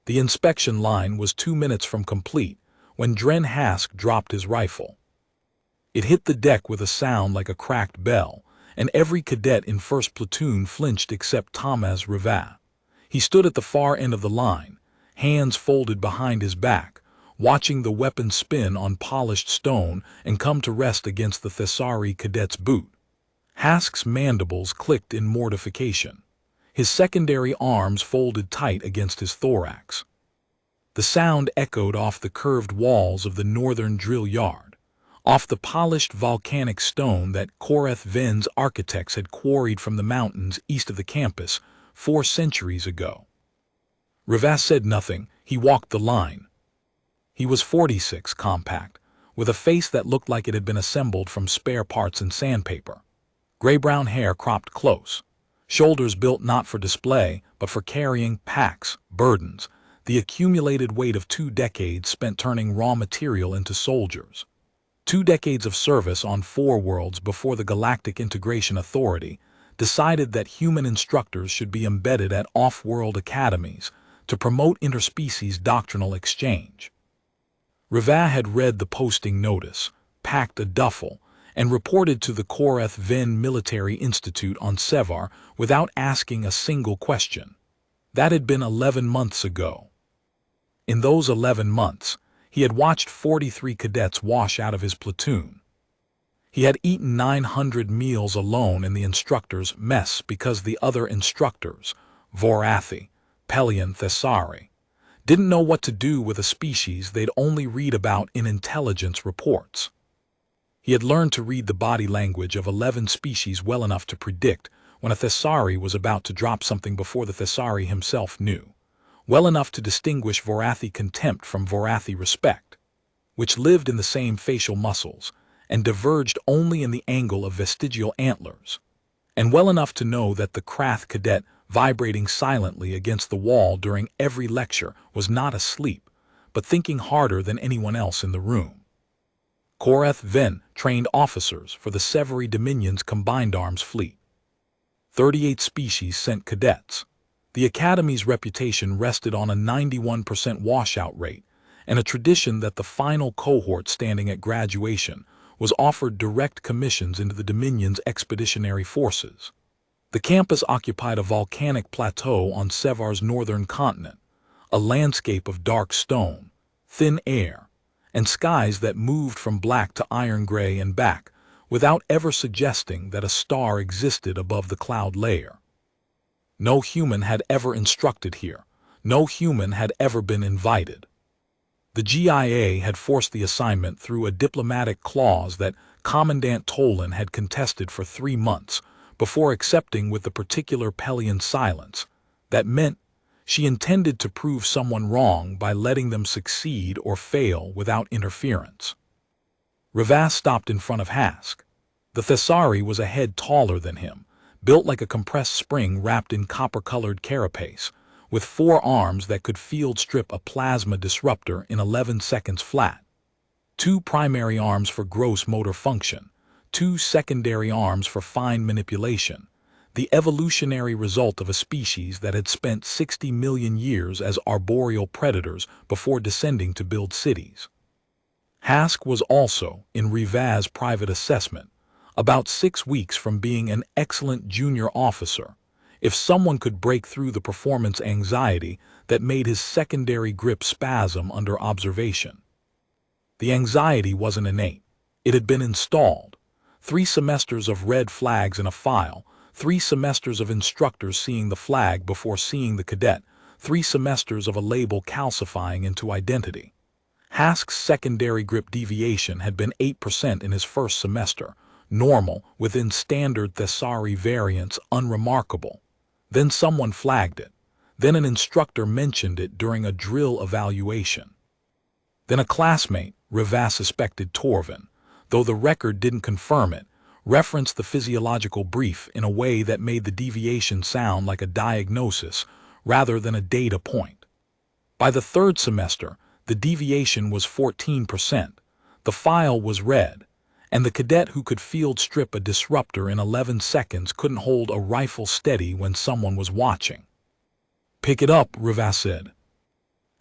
The inspection line was 2 minutes from complete when Dren Hask dropped his rifle. It hit the deck with a sound like a cracked bell, and every cadet in first platoon flinched except Thomas Rivat. He stood at the far end of the line, hands folded behind his back, watching the weapon spin on polished stone and come to rest against the Thessari cadet's boot. Hask's mandibles clicked in mortification. His secondary arms folded tight against his thorax. The sound echoed off the curved walls of the northern drill yard, off the polished volcanic stone that Koreth Ven's architects had quarried from the mountains east of the campus 4 centuries ago. Rivat said nothing. He walked the line. He was 46, compact, with a face that looked like it had been assembled from spare parts and sandpaper. Gray-brown hair cropped close, shoulders built not for display but for carrying packs, burdens, the accumulated weight of 2 decades spent turning raw material into soldiers. 2 decades of service on 4 worlds before the Galactic Integration Authority decided that human instructors should be embedded at off-world academies to promote interspecies doctrinal exchange. Rivat had read the posting notice, packed a duffel, and reported to the Koreth Ven Military Institute on Sevar without asking a single question. That had been 11 months ago. In those 11 months, he had watched 43 cadets wash out of his platoon. He had eaten 900 meals alone in the instructor's mess because the other instructors, Vorathi, Pelion Thessari, didn't know what to do with a species they'd only read about in intelligence reports. He had learned to read the body language of 11 species well enough to predict when a Thessari was about to drop something before the Thessari himself knew, well enough to distinguish Vorathi contempt from Vorathi respect, which lived in the same facial muscles and diverged only in the angle of vestigial antlers, and well enough to know that the Krath cadet vibrating silently against the wall during every lecture was not asleep, but thinking harder than anyone else in the room. Koreth Ven trained officers for the Sevari Dominion's Combined Arms Fleet. 38 species sent cadets. The Academy's reputation rested on a 91% washout rate and a tradition that the final cohort standing at graduation was offered direct commissions into the Dominion's expeditionary forces. The campus occupied a volcanic plateau on Sevar's northern continent, a landscape of dark stone, thin air, and skies that moved from black to iron gray and back without ever suggesting that a star existed above the cloud layer. No human had ever instructed here. No human had ever been invited. The GIA had forced the assignment through a diplomatic clause that Commandant Tolan had contested for 3 months before accepting with the particular Pelion silence. That meant she intended to prove someone wrong by letting them succeed or fail without interference. Rivat stopped in front of Hask. The Thessari was a head taller than him, built like a compressed spring wrapped in copper-colored carapace, with 4 arms that could field strip a plasma disruptor in 11 seconds flat. 2 primary arms for gross motor function, 2 secondary arms for fine manipulation, the evolutionary result of a species that had spent 60 million years as arboreal predators before descending to build cities. Hask was also, in Rivat's private assessment, about 6 weeks from being an excellent junior officer, if someone could break through the performance anxiety that made his secondary grip spasm under observation. The anxiety wasn't innate. It had been installed. 3 semesters of red flags in a file, 3 semesters of instructors seeing the flag before seeing the cadet, 3 semesters of a label calcifying into identity. Hask's secondary grip deviation had been 8% in his first semester, normal within standard Thessari variants, unremarkable. Then someone flagged it. Then an instructor mentioned it during a drill evaluation. Then a classmate, Rivat suspected Torvin, though the record didn't confirm it, referenced the physiological brief in a way that made the deviation sound like a diagnosis rather than a data point. By the 3rd semester, the deviation was 14%, the file was red, and the cadet who could field strip a disruptor in 11 seconds couldn't hold a rifle steady when someone was watching. "Pick it up," Rivat said.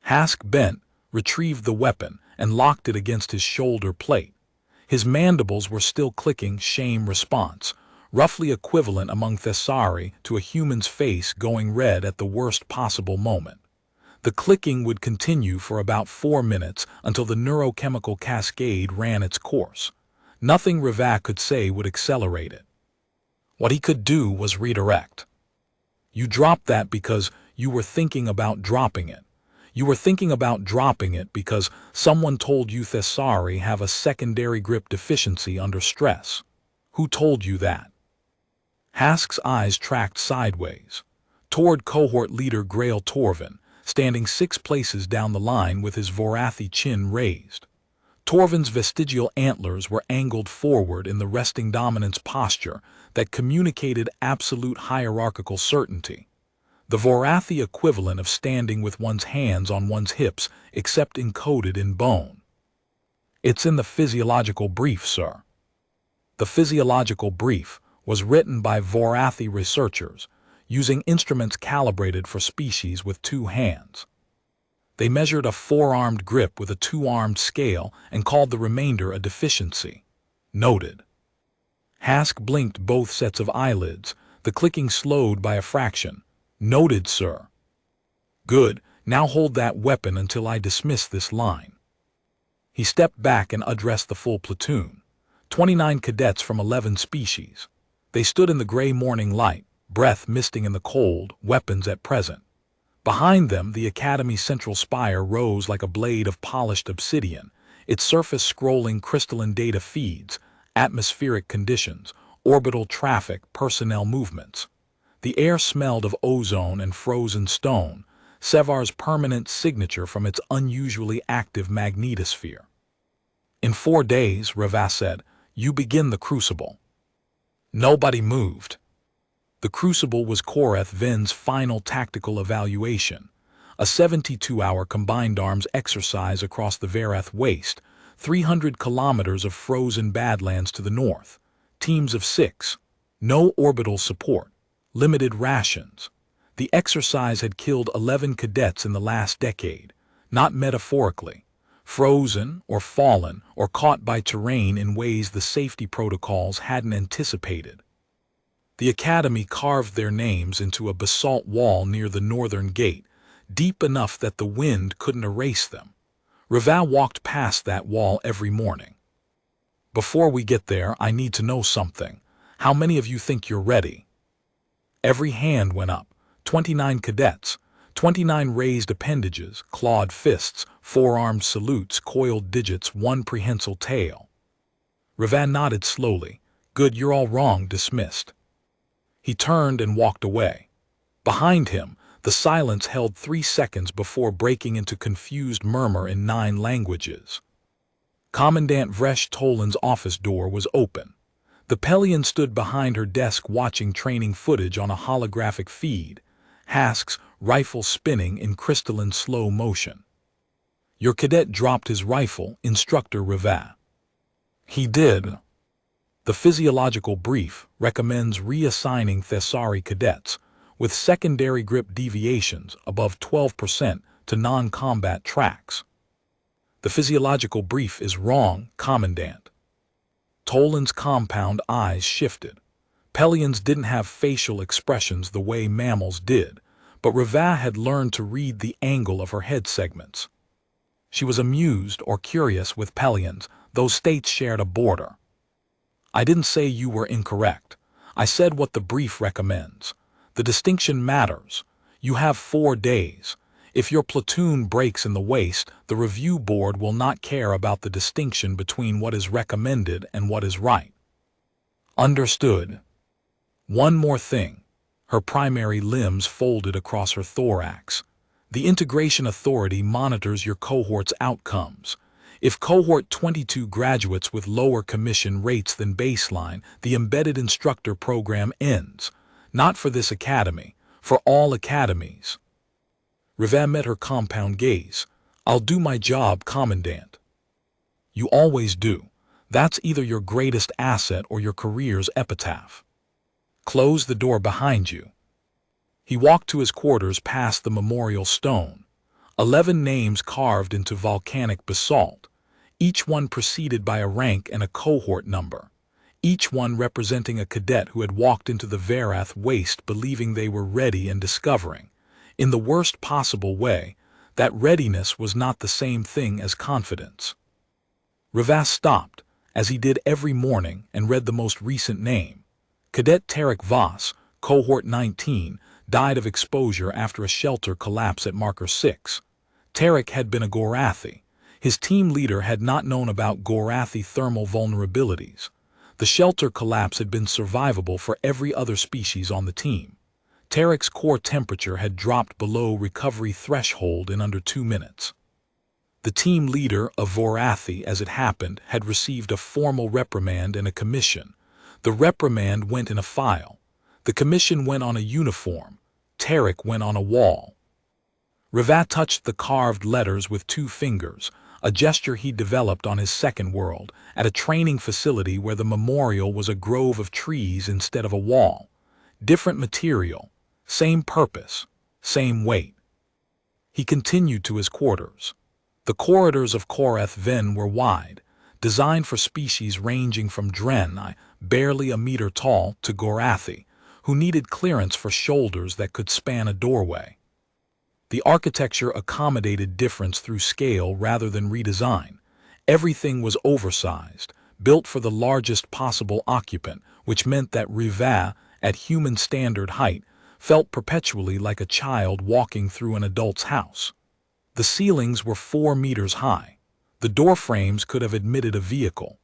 Hask bent, retrieved the weapon, and locked it against his shoulder plate. His mandibles were still clicking shame response, roughly equivalent among Thessari to a human's face going red at the worst possible moment. The clicking would continue for about 4 minutes until the neurochemical cascade ran its course. Nothing Reva could say would accelerate it. What he could do was redirect. You dropped that because you were thinking about dropping it. You were thinking about dropping it because someone told you Thessari have a secondary grip deficiency under stress. Who told you that? Hask's eyes tracked sideways, toward cohort leader Grail Torvin, standing 6 places down the line with his Vorathi chin raised. Torvin's vestigial antlers were angled forward in the resting dominance posture that communicated absolute hierarchical certainty. The Vorathi equivalent of standing with one's hands on one's hips except encoded in bone. It's in the physiological brief, sir. The physiological brief was written by Vorathi researchers, using instruments calibrated for species with 2 hands. They measured a 4-armed grip with a 2-armed scale and called the remainder a deficiency. Noted. Hask blinked both sets of eyelids, the clicking slowed by a fraction. Noted, sir. Good, now hold that weapon until I dismiss this line. He stepped back and addressed the full platoon. 29 cadets from 11 species. They stood in the gray morning light, breath misting in the cold, weapons at present. Behind them, the Academy's central spire rose like a blade of polished obsidian, its surface scrolling crystalline data feeds, atmospheric conditions, orbital traffic, personnel movements. The air smelled of ozone and frozen stone, Sevar's permanent signature from its unusually active magnetosphere. In 4 days, Reva said, you begin the crucible. Nobody moved. The crucible was Koreth Vin's final tactical evaluation, a 72-hour combined arms exercise across the Verath Waste, 300 kilometers of frozen badlands to the north, teams of 6, no orbital support, limited rations. The exercise had killed 11 cadets in the last decade, not metaphorically, frozen or fallen or caught by terrain in ways the safety protocols hadn't anticipated. The Academy carved their names into a basalt wall near the northern gate, deep enough that the wind couldn't erase them. Reva walked past that wall every morning. Before we get there, I need to know something. How many of you think you're ready? Every hand went up. 29 cadets, 29 raised appendages, clawed fists, 4-armed salutes, coiled digits, 1 prehensile tail. Reva nodded slowly. Good, you're all wrong, dismissed. He turned and walked away. Behind him, the silence held 3 seconds before breaking into confused murmur in 9 languages. Commandant Vresh Tolan's office door was open. The Pelion stood behind her desk watching training footage on a holographic feed, Hask's rifle spinning in crystalline slow motion. Your cadet dropped his rifle, Instructor Reva. He did. The physiological brief recommends reassigning Thessari cadets with secondary grip deviations above 12% to non-combat tracks. The physiological brief is wrong, Commandant. Tolan's compound eyes shifted. Pelions didn't have facial expressions the way mammals did, but Reva had learned to read the angle of her head segments. She was amused or curious with Pelions, those states shared a border. I didn't say you were incorrect. I said what the brief recommends. The distinction matters. You have 4 days. If your platoon breaks in the waste, the review board will not care about the distinction between what is recommended and what is right. Understood. One more thing. Her primary limbs folded across her thorax. The Integration Authority monitors your cohort's outcomes. If Cohort 22 graduates with lower commission rates than baseline, the Embedded Instructor program ends. Not for this academy, for all academies. Reva met her compound gaze. I'll do my job, Commandant. You always do. That's either your greatest asset or your career's epitaph. Close the door behind you. He walked to his quarters past the memorial stone. 11 names carved into volcanic basalt, each one preceded by a rank and a cohort number, each one representing a cadet who had walked into the Varath waste believing they were ready and discovering, in the worst possible way, that readiness was not the same thing as confidence. Ravath stopped, as he did every morning, and read the most recent name. Cadet Tarek Voss, Cohort 19, died of exposure after a shelter collapse at Marker 6. Tarek had been a Gorathi. His team leader had not known about Gorathi thermal vulnerabilities. The shelter collapse had been survivable for every other species on the team. Tarek's core temperature had dropped below recovery threshold in under 2 minutes. The team leader of Vorathi, as it happened, had received a formal reprimand and a commission. The reprimand went in a file. The commission went on a uniform. Tarek went on a wall. Ravath touched the carved letters with 2 fingers, a gesture he developed on his second world, at a training facility where the memorial was a grove of trees instead of a wall. Different material, same purpose, same weight. He continued to his quarters. The corridors of Korath Ven were wide, designed for species ranging from Dren, barely a meter tall, to Gorathi, who needed clearance for shoulders that could span a doorway. The architecture accommodated difference through scale rather than redesign. Everything was oversized, built for the largest possible occupant, which meant that Ravath, at human standard height, felt perpetually like a child walking through an adult's house. The ceilings were 4 meters high. The door frames could have admitted a vehicle.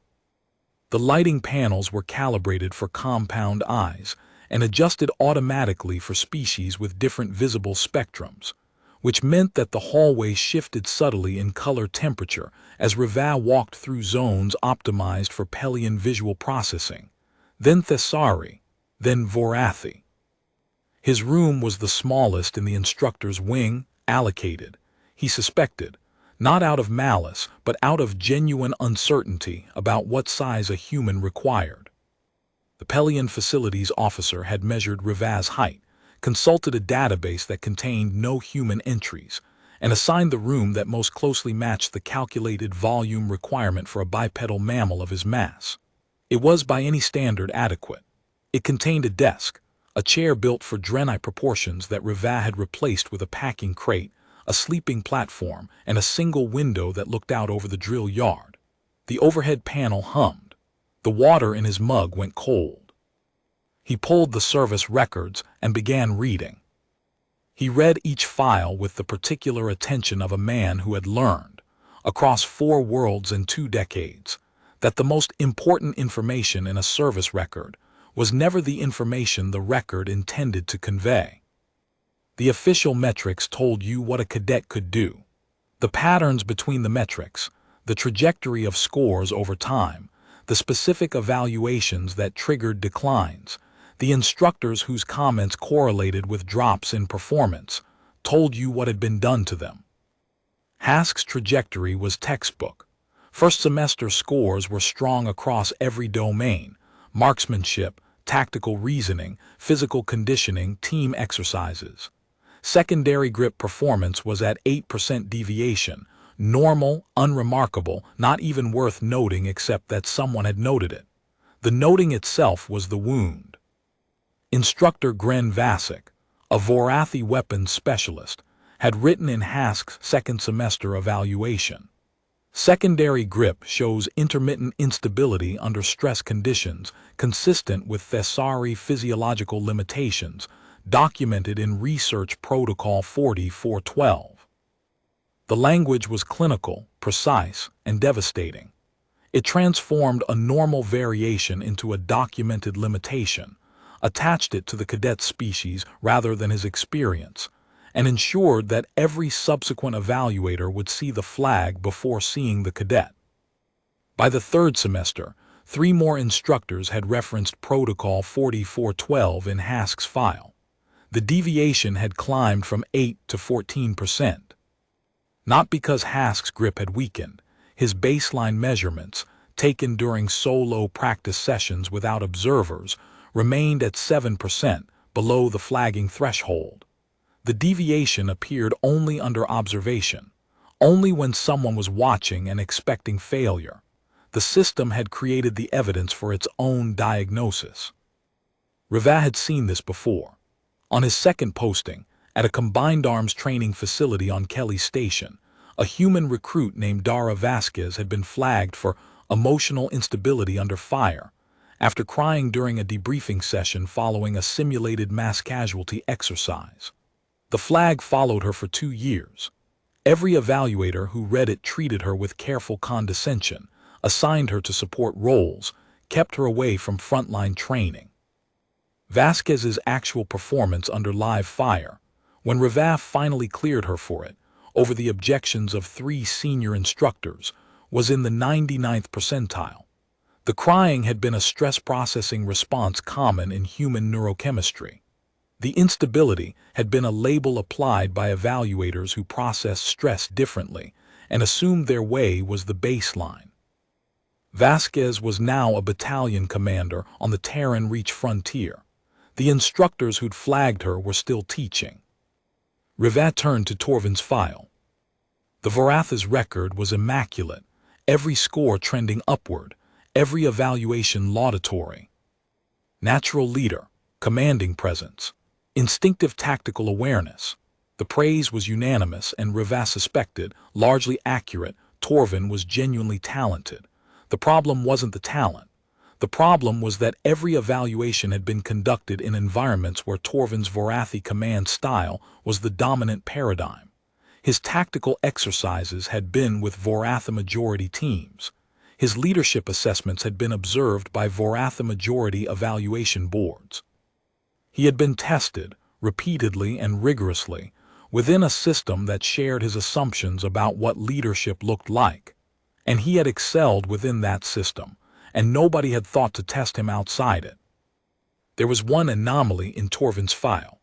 The lighting panels were calibrated for compound eyes and adjusted automatically for species with different visible spectrums, which meant that the hallway shifted subtly in color temperature as Ravath walked through zones optimized for Pelian visual processing, then Thessari, then Vorathi. His room was the smallest in the instructor's wing, allocated, he suspected, not out of malice, but out of genuine uncertainty about what size a human required. The Pelian facilities officer had measured Ravath's height, consulted a database that contained no human entries, and assigned the room that most closely matched the calculated volume requirement for a bipedal mammal of his mass. It was by any standard adequate. It contained a desk, a chair built for Drenai proportions that Ravath had replaced with a packing crate, a sleeping platform, and a single window that looked out over the drill yard. The overhead panel hummed. The water in his mug went cold. He pulled the service records and began reading. He read each file with the particular attention of a man who had learned, across 4 worlds and 2 decades, that the most important information in a service record was never the information the record intended to convey. The official metrics told you what a cadet could do. The patterns between the metrics, the trajectory of scores over time, the specific evaluations that triggered declines, the instructors whose comments correlated with drops in performance, told you what had been done to them. Hask's trajectory was textbook. First semester scores were strong across every domain: marksmanship, tactical reasoning, physical conditioning, team exercises. Secondary grip performance was at 8% deviation, normal, unremarkable, not even worth noting except that someone had noted it. The noting itself was the wound. Instructor Gren Vasic, a Vorathi weapons specialist, had written in Hask's second semester evaluation. Secondary grip shows intermittent instability under stress conditions consistent with Thessari physiological limitations, documented in Research Protocol 4412. The language was clinical, precise, and devastating. It transformed a normal variation into a documented limitation, attached it to the cadet species rather than his experience, and ensured that every subsequent evaluator would see the flag before seeing the cadet. By the 3rd semester, 3 more instructors had referenced Protocol 4412 in Hask's file. The deviation had climbed from 8 to 14%. Not because Hask's grip had weakened. His baseline measurements, taken during solo practice sessions without observers, remained at 7%, below the flagging threshold. The deviation appeared only under observation, only when someone was watching and expecting failure. The system had created the evidence for its own diagnosis. Rivat had seen this before. On his second posting, at a combined arms training facility on Kelly Station, a human recruit named Dara Vasquez had been flagged for emotional instability under fire after crying during a debriefing session following a simulated mass casualty exercise. The flag followed her for 2 years. Every evaluator who read it treated her with careful condescension, assigned her to support roles, kept her away from frontline training. Vasquez's actual performance under live fire, when Rivat finally cleared her for it, over the objections of 3 senior instructors, was in the 99th percentile. The crying had been a stress processing response common in human neurochemistry. The instability had been a label applied by evaluators who process stress differently and assumed their way was the baseline. Vasquez was now a battalion commander on the Terran Reach frontier. The instructors who'd flagged her were still teaching. Rivat turned to Torvin's file. The Voratha's record was immaculate, every score trending upward, every evaluation laudatory. Natural leader, commanding presence, instinctive tactical awareness. The praise was unanimous, and Rivat suspected, largely accurate, Torvin was genuinely talented. The problem wasn't the talent. The problem was that every evaluation had been conducted in environments where Torvin's Vorathi command style was the dominant paradigm. His tactical exercises had been with Voratha majority teams. His leadership assessments had been observed by Voratha majority evaluation boards. He had been tested, repeatedly and rigorously, within a system that shared his assumptions about what leadership looked like. And he had excelled within that system, and nobody had thought to test him outside it. There was one anomaly in Torvin's file.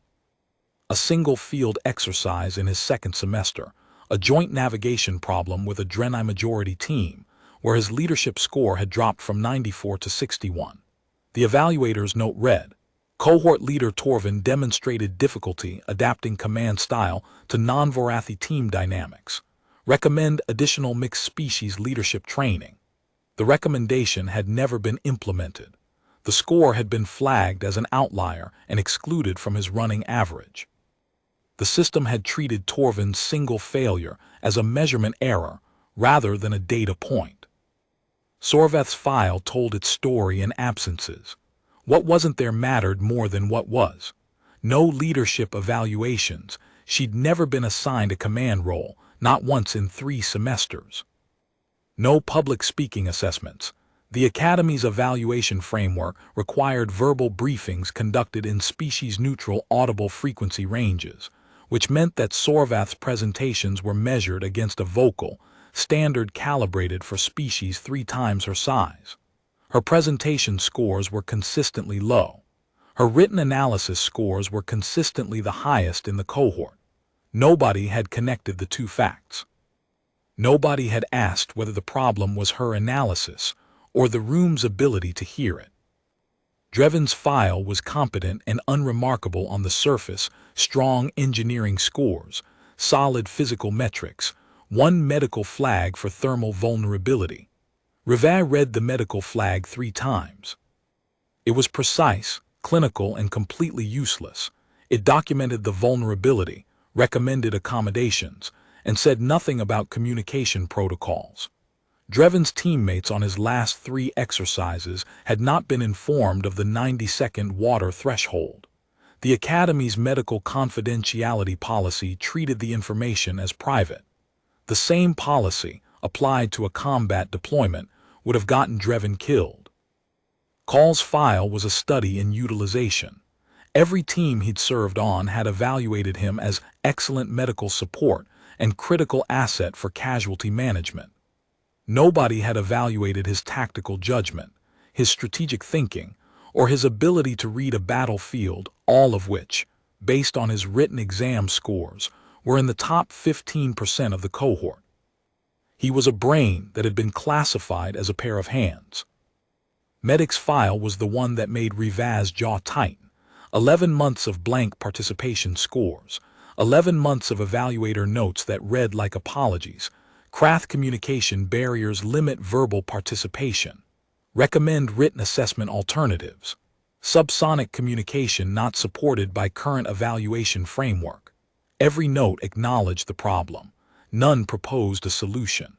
A single field exercise in his second semester, a joint navigation problem with a Drenai majority team, where his leadership score had dropped from 94 to 61. The evaluator's note read, "Cohort leader Torvin demonstrated difficulty adapting command style to non-Vorathi team dynamics. Recommend additional mixed species leadership training." The recommendation had never been implemented. The score had been flagged as an outlier and excluded from his running average. The system had treated Torvin's single failure as a measurement error rather than a data point. Sorvath's file told its story in absences. What wasn't there mattered more than what was. No leadership evaluations. She'd never been assigned a command role, not once in 3 semesters. No public speaking assessments. The Academy's evaluation framework required verbal briefings conducted in species-neutral audible frequency ranges, which meant that Sorvath's presentations were measured against a vocal standard calibrated for species 3 times her size. Her presentation scores were consistently low. Her written analysis scores were consistently the highest in the cohort. Nobody had connected the 2 facts. Nobody had asked whether the problem was her analysis or the room's ability to hear it. Drevin's file was competent and unremarkable on the surface, strong engineering scores, solid physical metrics, 1 medical flag for thermal vulnerability. Rivat read the medical flag 3 times. It was precise, clinical, and completely useless. It documented the vulnerability, recommended accommodations, and said nothing about communication protocols. Drevin's teammates on his last 3 exercises had not been informed of the 90-second water threshold. The Academy's medical confidentiality policy treated the information as private. The same policy, applied to a combat deployment, would have gotten Drevin killed. Call's file was a study in utilization. Every team he'd served on had evaluated him as excellent medical support and critical asset for casualty management. Nobody had evaluated his tactical judgment, his strategic thinking, or his ability to read a battlefield, all of which, based on his written exam scores, were in the top 15% of the cohort. He was a brain that had been classified as a pair of hands. Medic's file was the one that made Rivat's jaw tighten. 11 months of blank participation scores, 11 months of evaluator notes that read like apologies. Craft communication barriers limit verbal participation. Recommend written assessment alternatives. Subsonic communication not supported by current evaluation framework. Every note acknowledged the problem. None proposed a solution.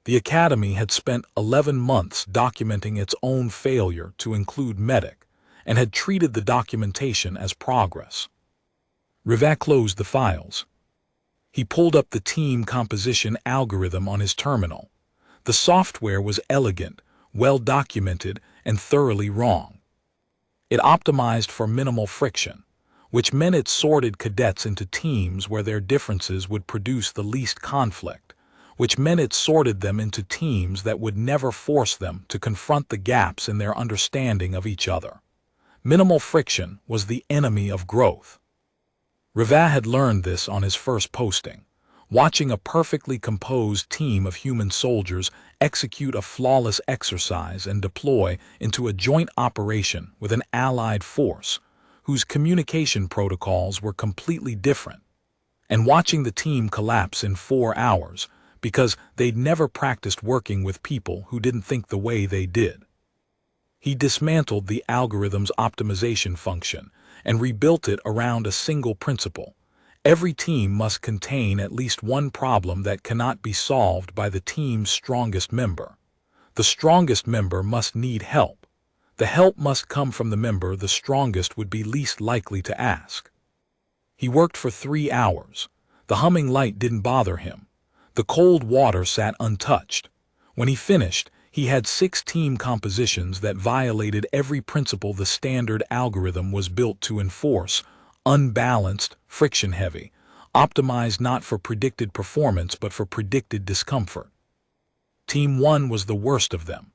The Academy had spent 11 months documenting its own failure to include medic and had treated the documentation as progress. Rivat closed the files. He pulled up the team composition algorithm on his terminal. The software was elegant, well documented, and thoroughly wrong. It optimized for minimal friction, which meant it sorted cadets into teams where their differences would produce the least conflict, which meant it sorted them into teams that would never force them to confront the gaps in their understanding of each other. Minimal friction was the enemy of growth. Rivat had learned this on his first posting, watching a perfectly composed team of human soldiers execute a flawless exercise and deploy into a joint operation with an allied force whose communication protocols were completely different, and watching the team collapse in 4 hours because they'd never practiced working with people who didn't think the way they did. He dismantled the algorithm's optimization function and rebuilt it around a single principle. Every team must contain at least one problem that cannot be solved by the team's strongest member. The strongest member must need help. The help must come from the member the strongest would be least likely to ask. He worked for 3 hours. The humming light didn't bother him. The cold water sat untouched. When he finished, he had 6 team compositions that violated every principle the standard algorithm was built to enforce: unbalanced, friction-heavy, optimized not for predicted performance but for predicted discomfort. Team 1 was the worst of them.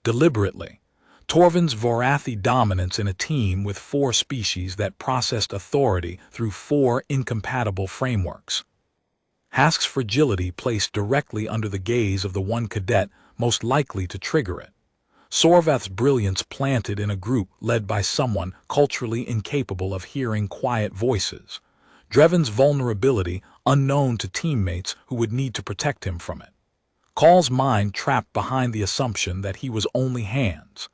Deliberately, Torvin's Vorathi dominance in a team with 4 species that processed authority through 4 incompatible frameworks. Hask's fragility placed directly under the gaze of the one cadet most likely to trigger it. Sorvath's brilliance planted in a group led by someone culturally incapable of hearing quiet voices. Drevin's vulnerability unknown to teammates who would need to protect him from it. Call's mind trapped behind the assumption that he was only hands.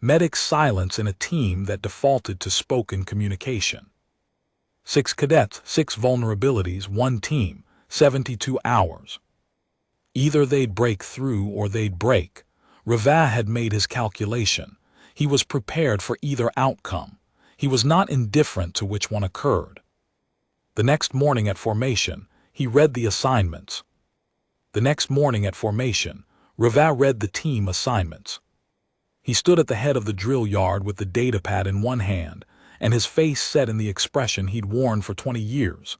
Medic's silence in a team that defaulted to spoken communication. 6 cadets, 6 vulnerabilities, 1 team, 72 hours. Either they'd break through or they'd break. Rivat had made his calculation. He was prepared for either outcome. He was not indifferent to which one occurred. The next morning at formation, he read the assignments. Rivat read the team assignments. He stood at the head of the drill yard with the datapad in one hand, and his face set in the expression he'd worn for 20 years.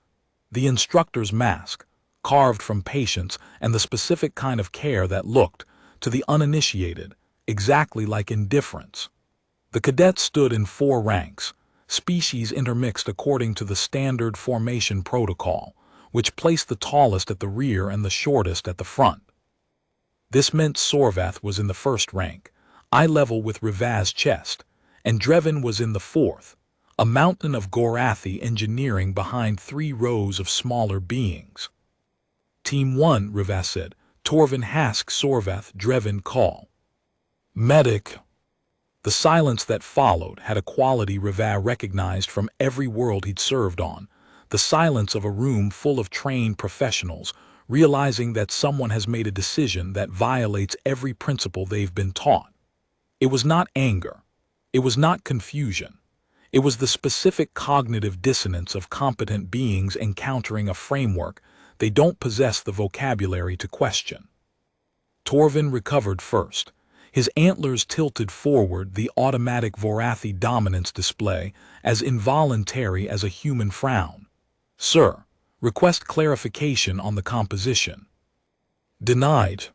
The instructor's mask, carved from patience and the specific kind of care that looked, to the uninitiated, exactly like indifference. The cadets stood in 4 ranks, species intermixed according to the standard formation protocol, which placed the tallest at the rear and the shortest at the front. This meant Sorvath was in the 1st rank, eye level with Rivat's chest, and Drevin was in the 4th, a mountain of Gorathi engineering behind 3 rows of smaller beings. Team 1, Rivat said. Torvin, Hask, Sorvath, Drevin, Call. Medic. The silence that followed had a quality Rivat recognized from every world he'd served on, the silence of a room full of trained professionals, realizing that someone has made a decision that violates every principle they've been taught. It was not anger. It was not confusion. It was the specific cognitive dissonance of competent beings encountering a framework they don't possess the vocabulary to question. Torvin recovered first. His antlers tilted forward, the automatic Vorathi dominance display as involuntary as a human frown. Sir, request clarification on the composition. Denied.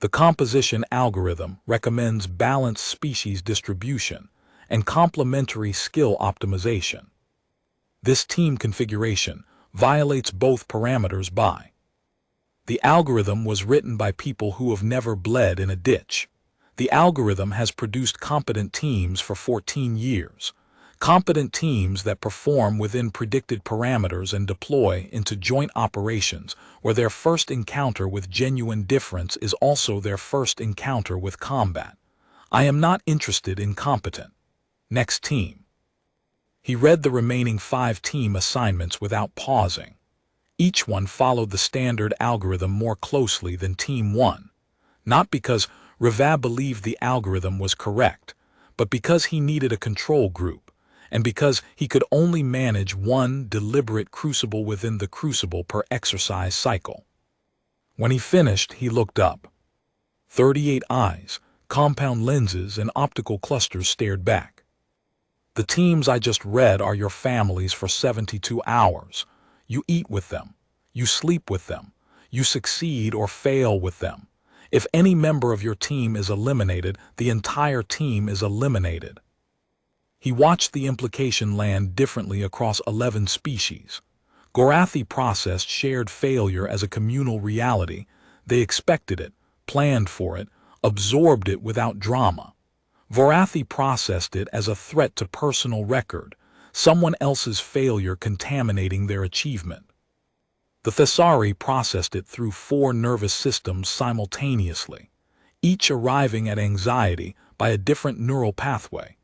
The composition algorithm recommends balanced species distribution and complementary skill optimization. This team configuration violates both parameters by. The algorithm was written by people who have never bled in a ditch. The algorithm has produced competent teams for 14 years. Competent teams that perform within predicted parameters and deploy into joint operations where their first encounter with genuine difference is also their first encounter with combat. I am not interested in competent. Next team. He read the remaining 5 team assignments without pausing. Each one followed the standard algorithm more closely than Team 1. Not because Reva believed the algorithm was correct, but because he needed a control group, and because he could only manage one deliberate crucible within the crucible per exercise cycle. When he finished, he looked up. 38 eyes, compound lenses, and optical clusters stared back. The teams I just read are your families for 72 hours. You eat with them. You sleep with them. You succeed or fail with them. If any member of your team is eliminated, the entire team is eliminated. He watched the implication land differently across 11 species. Gorathi processed shared failure as a communal reality. They expected it, planned for it, absorbed it without drama. Vorathi processed it as a threat to personal record, someone else's failure contaminating their achievement. The Thesari processed it through 4 nervous systems simultaneously, each arriving at anxiety by a different neural pathway,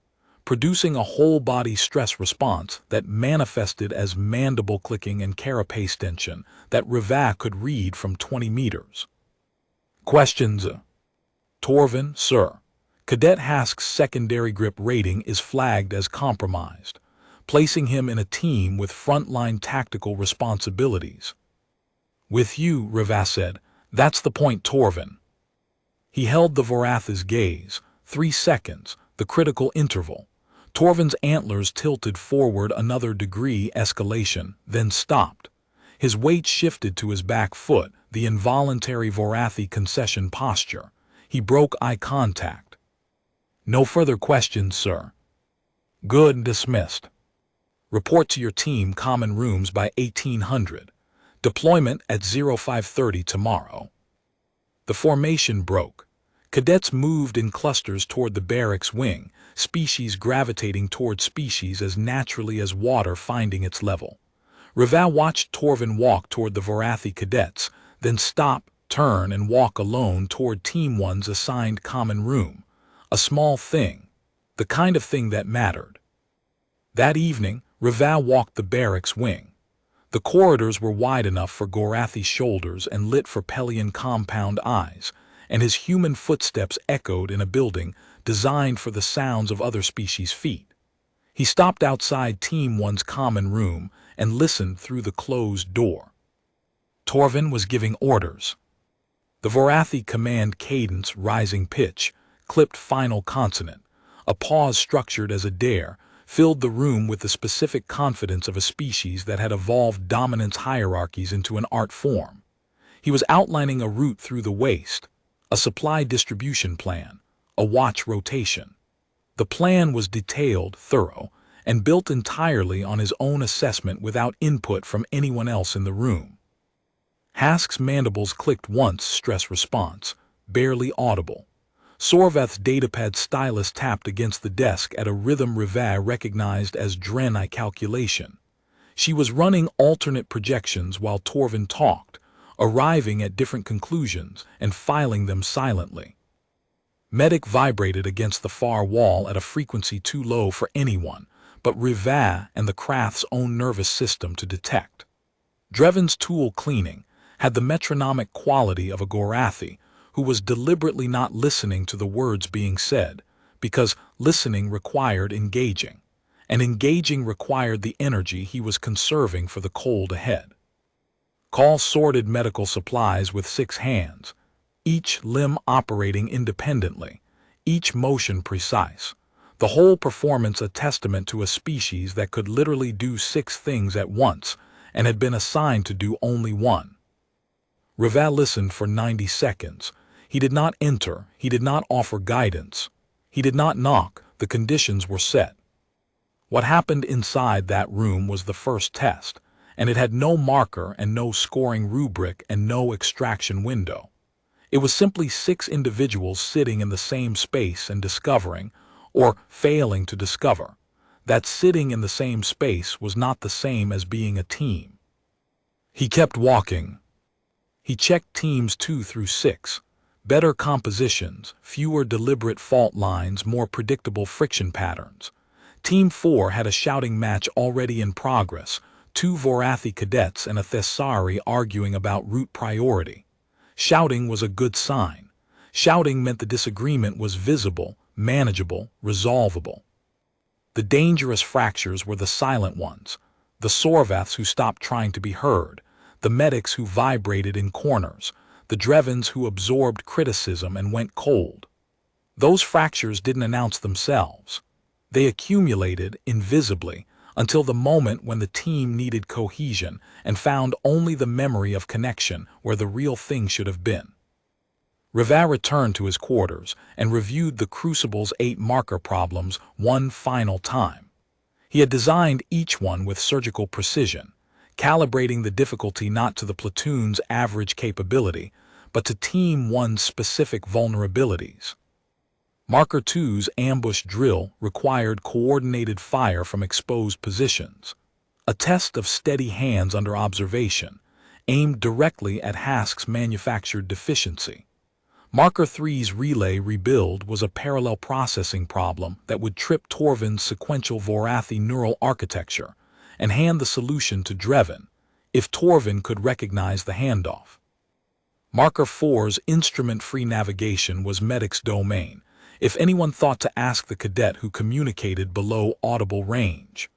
producing a whole-body stress response that manifested as mandible clicking and carapace tension that Reva could read from 20 meters. Questions. Torvin, sir. Cadet Hask's secondary grip rating is flagged as compromised, placing him in a team with frontline tactical responsibilities. With you, Reva said. That's the point, Torvin. He held the Voratha's gaze. 3 seconds, the critical interval. Torvin's antlers tilted forward another degree escalation, then stopped. His weight shifted to his back foot, the involuntary Vorathi concession posture. He broke eye contact. No further questions, sir. Good, dismissed. Report to your team common rooms by 1800. Deployment at 0530 tomorrow. The formation broke. Cadets moved in clusters toward the barracks wing, species gravitating toward species as naturally as water finding its level. Reva watched Torvin walk toward the Vorathi cadets, then stop, turn, and walk alone toward Team 1's assigned common room. A small thing. The kind of thing that mattered. That evening, Reva walked the barracks wing. The corridors were wide enough for Gorathi's shoulders and lit for Pelian compound eyes, and his human footsteps echoed in a building designed for the sounds of other species' feet. He stopped outside Team 1's common room and listened through the closed door. Torvin was giving orders. The Vorathi command cadence, rising pitch, clipped final consonant, a pause structured as a dare, filled the room with the specific confidence of a species that had evolved dominance hierarchies into an art form. He was outlining a route through the waste, a supply distribution plan, a watch rotation. The plan was detailed, thorough, and built entirely on his own assessment without input from anyone else in the room. Hask's mandibles clicked once, stress response, barely audible. Sorveth's datapad stylus tapped against the desk at a rhythm Reva recognized as Drenai calculation. She was running alternate projections while Torvin talked, arriving at different conclusions and filing them silently. Medic vibrated against the far wall at a frequency too low for anyone but Reva and the craft's own nervous system to detect. Drevin's tool cleaning had the metronomic quality of a Gorathi who was deliberately not listening to the words being said, because listening required engaging, and engaging required the energy he was conserving for the cold ahead. Call sorted medical supplies with 6 hands, each limb operating independently, each motion precise, the whole performance a testament to a species that could literally do 6 things at once and had been assigned to do only one. Reva listened for 90 seconds. He did not enter, he did not offer guidance. He did not knock, the conditions were set. What happened inside that room was the first test, and it had no marker and no scoring rubric and no extraction window. It was simply 6 individuals sitting in the same space and discovering, or failing to discover, that sitting in the same space was not the same as being a team. He kept walking. He checked teams 2 through 6. Better compositions, fewer deliberate fault lines, more predictable friction patterns. Team 4 had a shouting match already in progress, 2 Vorathi cadets and a Thessari arguing about route priority. Shouting was a good sign. Shouting meant the disagreement was visible, manageable, resolvable. The dangerous fractures were the silent ones, the Sorvaths who stopped trying to be heard, the medics who vibrated in corners, the Drevins who absorbed criticism and went cold. Those fractures didn't announce themselves. They accumulated invisibly until the moment when the team needed cohesion and found only the memory of connection where the real thing should have been. Reva returned to his quarters and reviewed the Crucible's 8 marker problems one final time. He had designed each one with surgical precision, calibrating the difficulty not to the platoon's average capability, but to Team 1's specific vulnerabilities. Marker 2's ambush drill required coordinated fire from exposed positions, a test of steady hands under observation, aimed directly at Hask's manufactured deficiency. Marker 3's relay rebuild was a parallel processing problem that would trip Torvin's sequential Vorathi neural architecture and hand the solution to Drevin, if Torvin could recognize the handoff. Marker 4's instrument-free navigation was Medic's domain, if anyone thought to ask the cadet who communicated below audible range.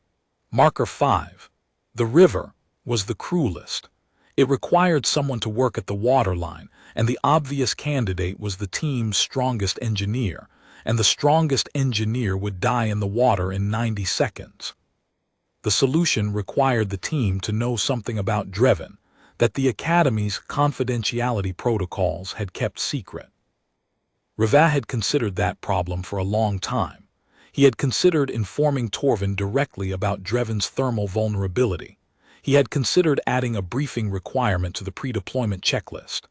Marker 5, the river, was the cruelest. It required someone to work at the waterline, and the obvious candidate was the team's strongest engineer, and the strongest engineer would die in the water in 90 seconds. The solution required the team to know something about Drevin, that the Academy's confidentiality protocols had kept secret. Reva had considered that problem for a long time. He had considered informing Torvin directly about Drevin's thermal vulnerability. He had considered adding a briefing requirement to the pre-deployment checklist.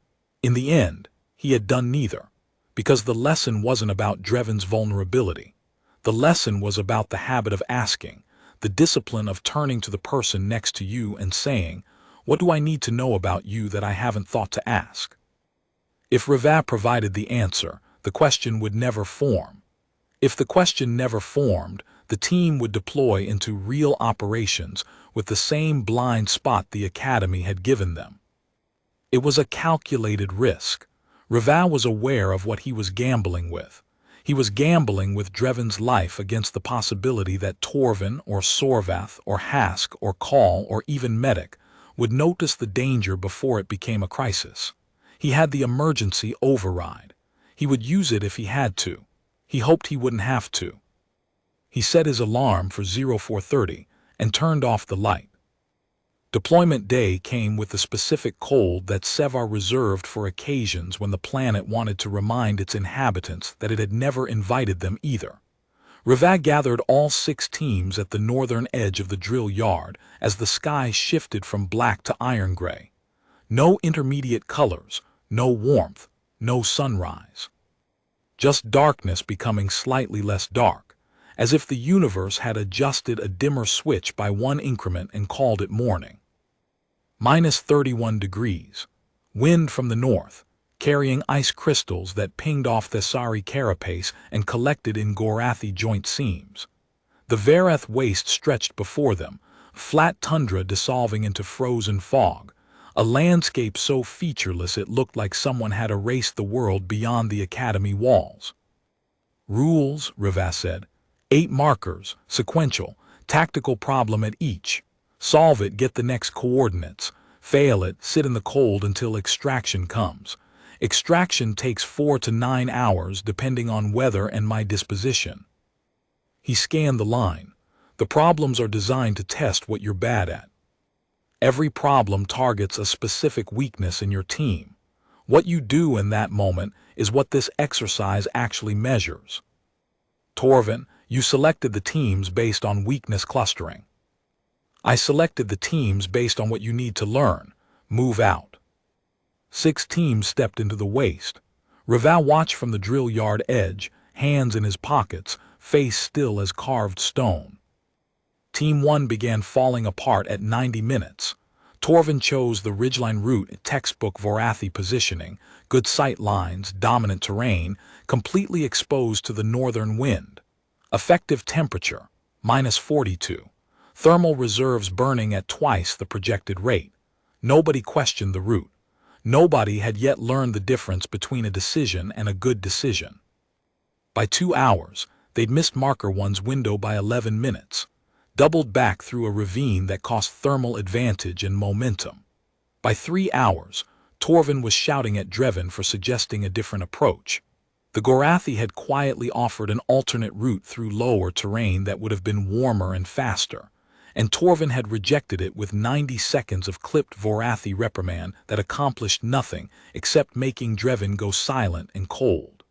In the end, he had done neither, because the lesson wasn't about Drevin's vulnerability. The lesson was about the habit of asking, the discipline of turning to the person next to you and saying, "What do I need to know about you that I haven't thought to ask?" If Reva provided the answer, the question would never form. If the question never formed, the team would deploy into real operations with the same blind spot the Academy had given them. It was a calculated risk. Reva was aware of what he was gambling with. He was gambling with Drevin's life against the possibility that Torvin or Sorvath or Hask or Call or even Medic would notice the danger before it became a crisis. He had the emergency override. He would use it if he had to. He hoped he wouldn't have to. He set his alarm for 0430 and turned off the light. Deployment day came with the specific cold that Sevar reserved for occasions when the planet wanted to remind its inhabitants that it had never invited them either. Reva gathered all 6 teams at the northern edge of the drill yard as the sky shifted from black to iron gray. No intermediate colors, no warmth, no sunrise. Just darkness becoming slightly less dark, as if the universe had adjusted a dimmer switch by 1 increment and called it morning. -31 degrees. Wind from the north, carrying ice crystals that pinged off Thessari carapace and collected in Gorathi joint seams. The Vareth waste stretched before them, flat tundra dissolving into frozen fog, a landscape so featureless it looked like someone had erased the world beyond the Academy walls. Rules, Reva said. 8 markers, sequential, tactical problem at each. Solve it, get the next coordinates. Fail it, sit in the cold until extraction comes. Extraction takes 4 to 9 hours depending on weather and my disposition. He scanned the line. The problems are designed to test what you're bad at. Every problem targets a specific weakness in your team. What you do in that moment is what this exercise actually measures. Torvin, you selected the teams based on weakness clustering. I selected the teams based on what you need to learn. Move out. 6 teams stepped into the waste. Reva watched from the drill yard edge, hands in his pockets, face still as carved stone. Team 1 began falling apart at 90 minutes. Torvin chose the ridgeline route, textbook Vorathi positioning, good sight lines, dominant terrain, completely exposed to the northern wind. Effective temperature, -42. Thermal reserves burning at twice the projected rate. Nobody questioned the route. Nobody had yet learned the difference between a decision and a good decision. By 2 hours, they'd missed Marker 1's window by 11 minutes, doubled back through a ravine that cost thermal advantage and momentum. By 3 hours, Torvin was shouting at Drevin for suggesting a different approach. The Gorathi had quietly offered an alternate route through lower terrain that would have been warmer and faster, and Torvin had rejected it with 90 seconds of clipped Vorathi reprimand that accomplished nothing except making Drevin go silent and cold.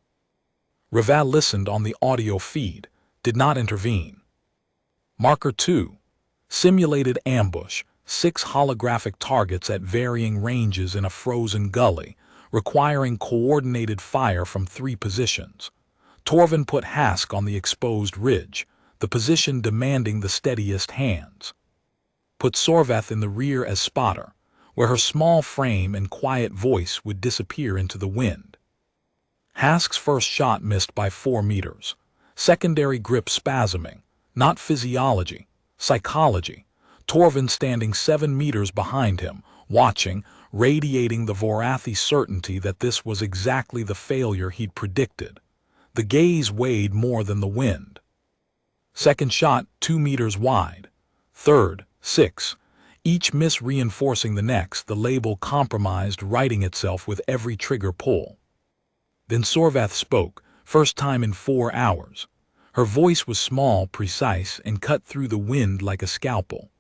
Raval listened on the audio feed, did not intervene. Marker 2. Simulated ambush, 6 holographic targets at varying ranges in a frozen gully, requiring coordinated fire from 3 positions. Torvin put Hask on the exposed ridge, the position demanding the steadiest hands. Put Sorvath in the rear as spotter, where her small frame and quiet voice would disappear into the wind. Hask's first shot missed by 4 meters. Secondary grip spasming, not physiology, psychology. Torvin standing 7 meters behind him, watching, radiating the Vorathi certainty that this was exactly the failure he'd predicted. The gaze weighed more than the wind. Second shot, 2 meters wide. Third, 6. Each miss reinforcing the next, the label compromised writing itself with every trigger pull. Then Sorvath spoke, first time in 4 hours. Her voice was small, precise, and cut through the wind like a scalpel.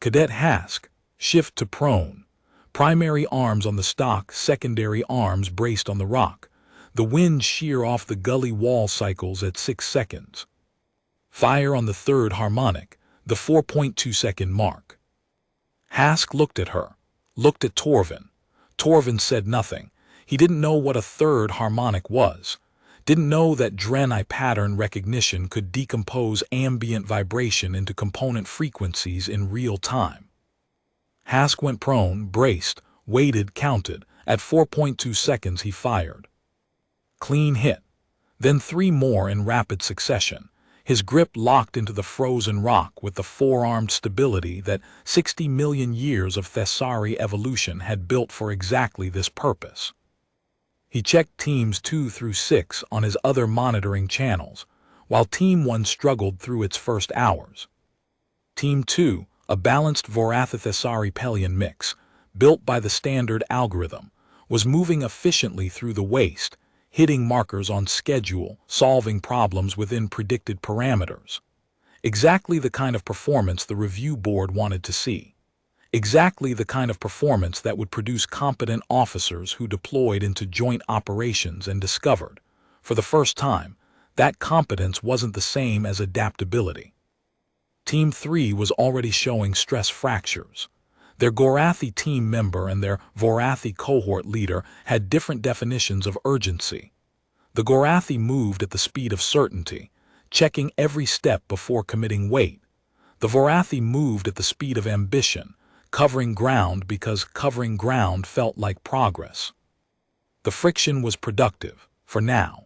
Cadet Hask, shift to prone. Primary arms on the stock, secondary arms braced on the rock. The wind shear off the gully wall cycles at 6 seconds. Fire on the third harmonic, the 4.2-second mark. Hask looked at her, looked at Torvin. Torvin said nothing. He didn't know what a third harmonic was. Didn't know that Drenai pattern recognition could decompose ambient vibration into component frequencies in real time. Hask went prone, braced, waited, counted. At 4.2 seconds he fired. Clean hit. Then 3 more in rapid succession. His grip locked into the frozen rock with the four-armed stability that 60 million years of Thessari evolution had built for exactly this purpose. He checked teams 2 through 6 on his other monitoring channels, while Team 1 struggled through its first hours. Team 2, a balanced Vorathi-Thessari-Pelion mix, built by the standard algorithm, was moving efficiently through the waste, hitting markers on schedule, solving problems within predicted parameters. Exactly the kind of performance the review board wanted to see. Exactly the kind of performance that would produce competent officers who deployed into joint operations and discovered, for the first time, that competence wasn't the same as adaptability. Team 3 was already showing stress fractures. Their Gorathi team member and their Vorathi cohort leader had different definitions of urgency. The Gorathi moved at the speed of certainty, checking every step before committing weight. The Vorathi moved at the speed of ambition, covering ground because covering ground felt like progress. The friction was productive, for now.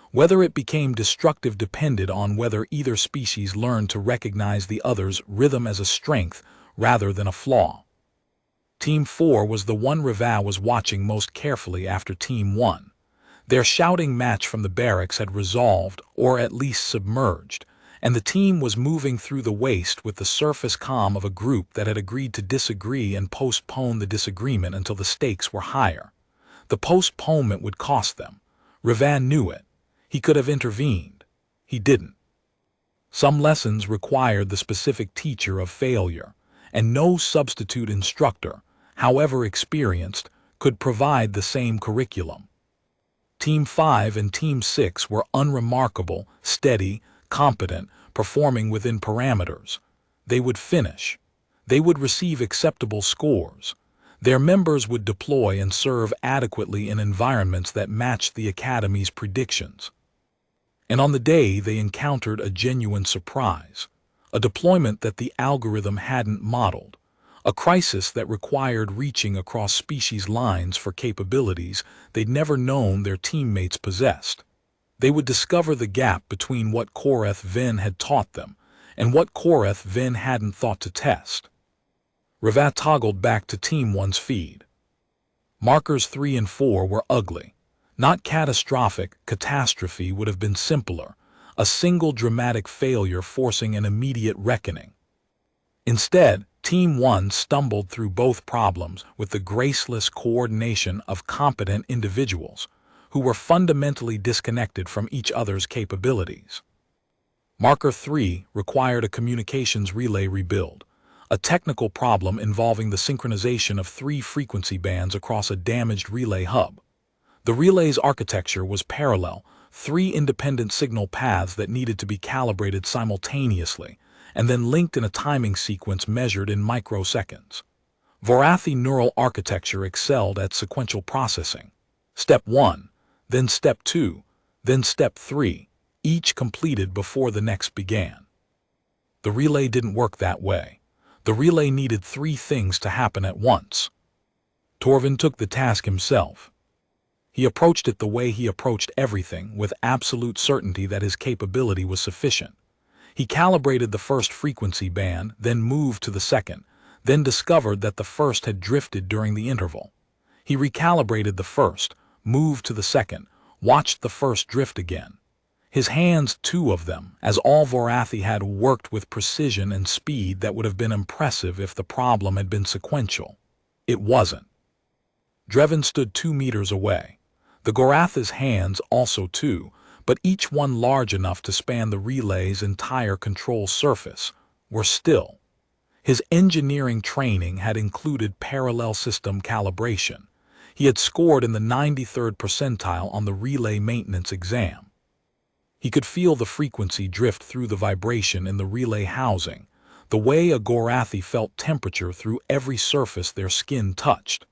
Whether it became destructive depended on whether either species learned to recognize the other's rhythm as a strength rather than a flaw. Team 4 was the one Raval was watching most carefully after Team 1. Their shouting match from the barracks had resolved, or at least submerged, and the team was moving through the waste with the surface calm of a group that had agreed to disagree and postpone the disagreement until the stakes were higher. The postponement would cost them. Raval knew it. He could have intervened. He didn't. Some lessons required the specific teacher of failure, and no substitute instructor, however experienced, could provide the same curriculum. Team 5 and Team 6 were unremarkable, steady, competent, performing within parameters. They would finish. They would receive acceptable scores. Their members would deploy and serve adequately in environments that matched the Academy's predictions. And on the day they encountered a genuine surprise. a deployment that the algorithm hadn't modeled, a crisis that required reaching across species lines for capabilities they'd never known their teammates possessed. They would discover the gap between what Koreth Vin had taught them and what Koreth Vin hadn't thought to test. Ravat toggled back to Team 1's feed. Markers 3 and 4 were ugly. Not catastrophic, catastrophe would have been simpler, a single dramatic failure forcing an immediate reckoning. Instead, Team 1 stumbled through both problems with the graceless coordination of competent individuals who were fundamentally disconnected from each other's capabilities. Marker 3 required a communications relay rebuild, a technical problem involving the synchronization of 3 frequency bands across a damaged relay hub. The relay's architecture was parallel, 3 independent signal paths that needed to be calibrated simultaneously, and then linked in a timing sequence measured in microseconds. Vorathi neural architecture excelled at sequential processing. Step 1, then Step 2, then Step 3, each completed before the next began. The relay didn't work that way. The relay needed 3 things to happen at once. Torvin took the task himself. He approached it the way he approached everything, with absolute certainty that his capability was sufficient. He calibrated the first frequency band, then moved to the second, then discovered that the first had drifted during the interval. He recalibrated the first, moved to the second, watched the first drift again. His hands, 2 of them, as all Vorathi had, worked with precision and speed that would have been impressive if the problem had been sequential. It wasn't. Drevin stood 2 meters away. The Goratha's hands, also 2, but each one large enough to span the relay's entire control surface, were still. His engineering training had included parallel system calibration. He had scored in the 93rd percentile on the relay maintenance exam. He could feel the frequency drift through the vibration in the relay housing, the way a Gorathi felt temperature through every surface their skin touched.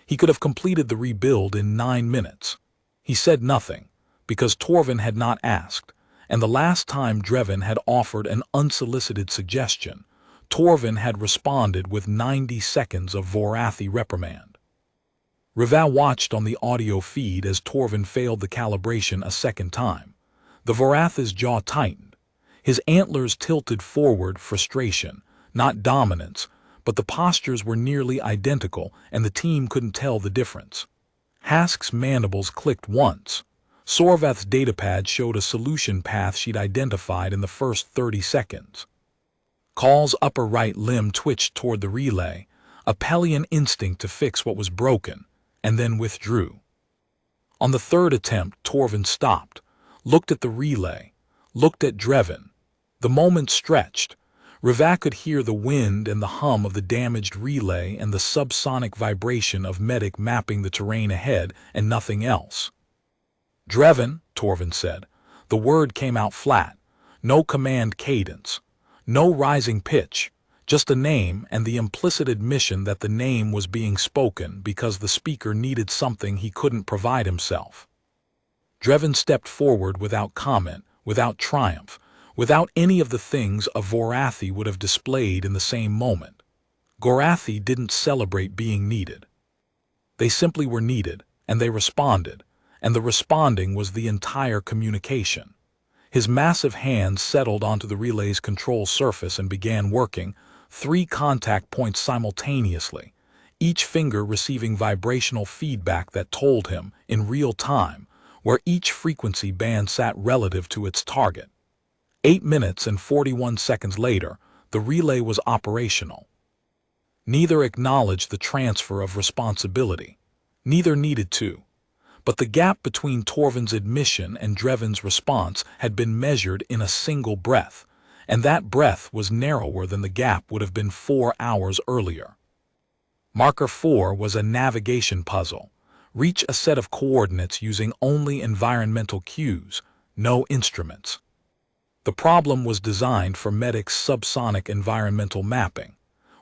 He could have completed the rebuild in 9 minutes. He said nothing, because Torvin had not asked, and the last time Drevin had offered an unsolicited suggestion, Torvin had responded with 90 seconds of Vorathi reprimand. Ravat watched on the audio feed as Torvin failed the calibration a second time. The Voratha's jaw tightened. His antlers tilted forward, frustration, not dominance, but the postures were nearly identical and the team couldn't tell the difference. Hask's mandibles clicked once. Sorvath's datapad showed a solution path she'd identified in the first 30 seconds. Call's upper right limb twitched toward the relay, a Pelian instinct to fix what was broken, and then withdrew. On the 3rd attempt, Torvin stopped, looked at the relay, looked at Drevin. The moment stretched. Ravat could hear the wind and the hum of the damaged relay and the subsonic vibration of medic mapping the terrain ahead and nothing else. "Drevin," Torvin said. The word came out flat. No command cadence. No rising pitch. Just a name and the implicit admission that the name was being spoken because the speaker needed something he couldn't provide himself. Drevin stepped forward without comment, without triumph, without any of the things a Vorathi would have displayed in the same moment. Gorathi didn't celebrate being needed. They simply were needed, and they responded, and the responding was the entire communication. His massive hands settled onto the relay's control surface and began working, 3 contact points simultaneously, each finger receiving vibrational feedback that told him, in real time, where each frequency band sat relative to its target. 8 minutes and 41 seconds later, the relay was operational. Neither acknowledged the transfer of responsibility. Neither needed to. But the gap between Torvin's admission and Drevin's response had been measured in a single breath, and that breath was narrower than the gap would have been 4 hours earlier. Marker 4 was a navigation puzzle. Reach a set of coordinates using only environmental cues, no instruments. The problem was designed for Medic's subsonic environmental mapping,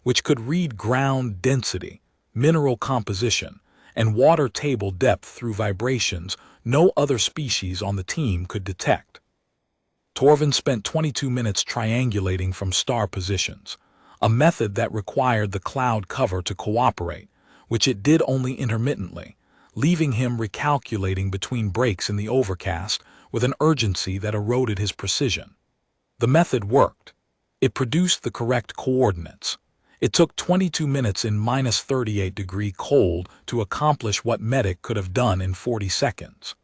which could read ground density, mineral composition, and water table depth through vibrations no other species on the team could detect. Torvin spent 22 minutes triangulating from star positions, a method that required the cloud cover to cooperate, which it did only intermittently, leaving him recalculating between breaks in the overcast with an urgency that eroded his precision. The method worked. It produced the correct coordinates. It took 22 minutes in -38-degree cold to accomplish what Medic could have done in 40 seconds.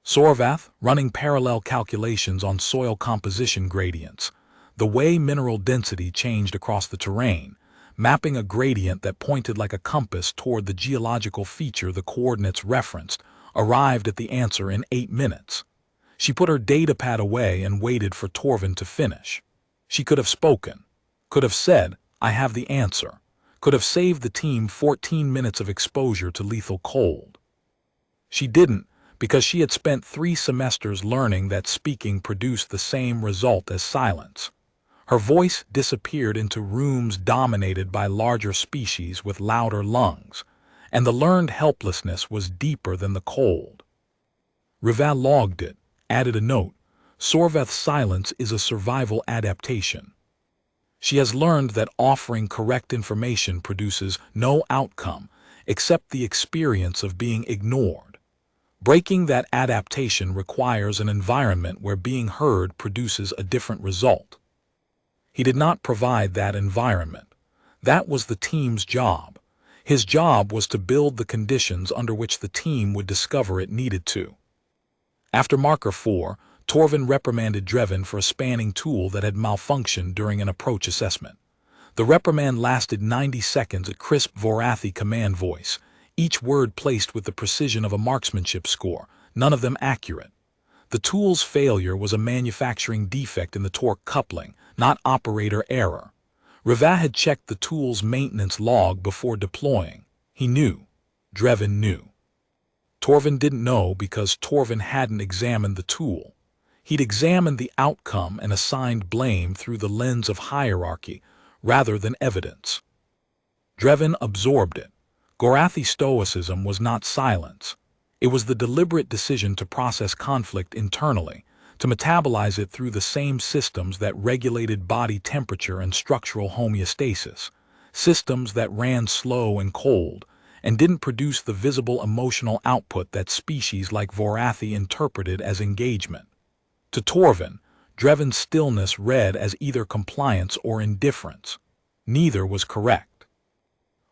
Sorvath, running parallel calculations on soil composition gradients, the way mineral density changed across the terrain, mapping a gradient that pointed like a compass toward the geological feature the coordinates referenced, arrived at the answer in 8 minutes. She put her datapad away and waited for Torvin to finish. She could have spoken, could have said, "I have the answer," could have saved the team 14 minutes of exposure to lethal cold. She didn't, because she had spent 3 semesters learning that speaking produced the same result as silence. Her voice disappeared into rooms dominated by larger species with louder lungs, and the learned helplessness was deeper than the cold. Rival logged it, added a note: Sorvath's silence is a survival adaptation. She has learned that offering correct information produces no outcome except the experience of being ignored. Breaking that adaptation requires an environment where being heard produces a different result. He did not provide that environment. That was the team's job. His job was to build the conditions under which the team would discover it needed to. After Marker 4, Torvin reprimanded Drevin for a spanning tool that had malfunctioned during an approach assessment. The reprimand lasted 90 seconds at crisp Vorathi command voice, each word placed with the precision of a marksmanship score, none of them accurate. The tool's failure was a manufacturing defect in the torque coupling, not operator error. Riva had checked the tool's maintenance log before deploying. He knew. Drevin knew. Torvin didn't know because Torvin hadn't examined the tool. He'd examined the outcome and assigned blame through the lens of hierarchy rather than evidence. Drevin absorbed it. Gorathi stoicism was not silence. It was the deliberate decision to process conflict internally, to metabolize it through the same systems that regulated body temperature and structural homeostasis, systems that ran slow and cold, and didn't produce the visible emotional output that species like Vorathi interpreted as engagement. To Torvin, Drevin's stillness read as either compliance or indifference. Neither was correct.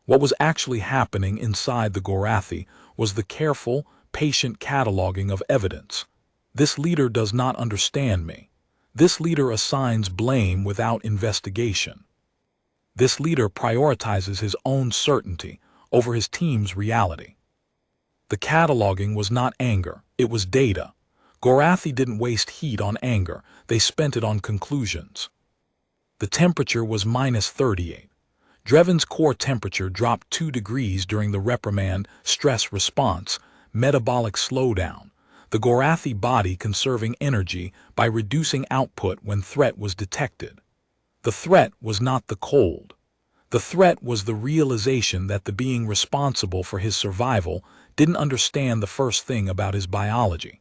What was actually happening inside the Gorathi was the careful, patient cataloging of evidence. This leader does not understand me. This leader assigns blame without investigation. This leader prioritizes his own certainty over his team's reality. The cataloging was not anger, it was data. Gorathi didn't waste heat on anger, they spent it on conclusions. The temperature was -38. Drevin's core temperature dropped 2 degrees during the reprimand, stress response, metabolic slowdown, the Gorathi body conserving energy by reducing output when threat was detected. The threat was not the cold. The threat was the realization that the being responsible for his survival didn't understand the first thing about his biology.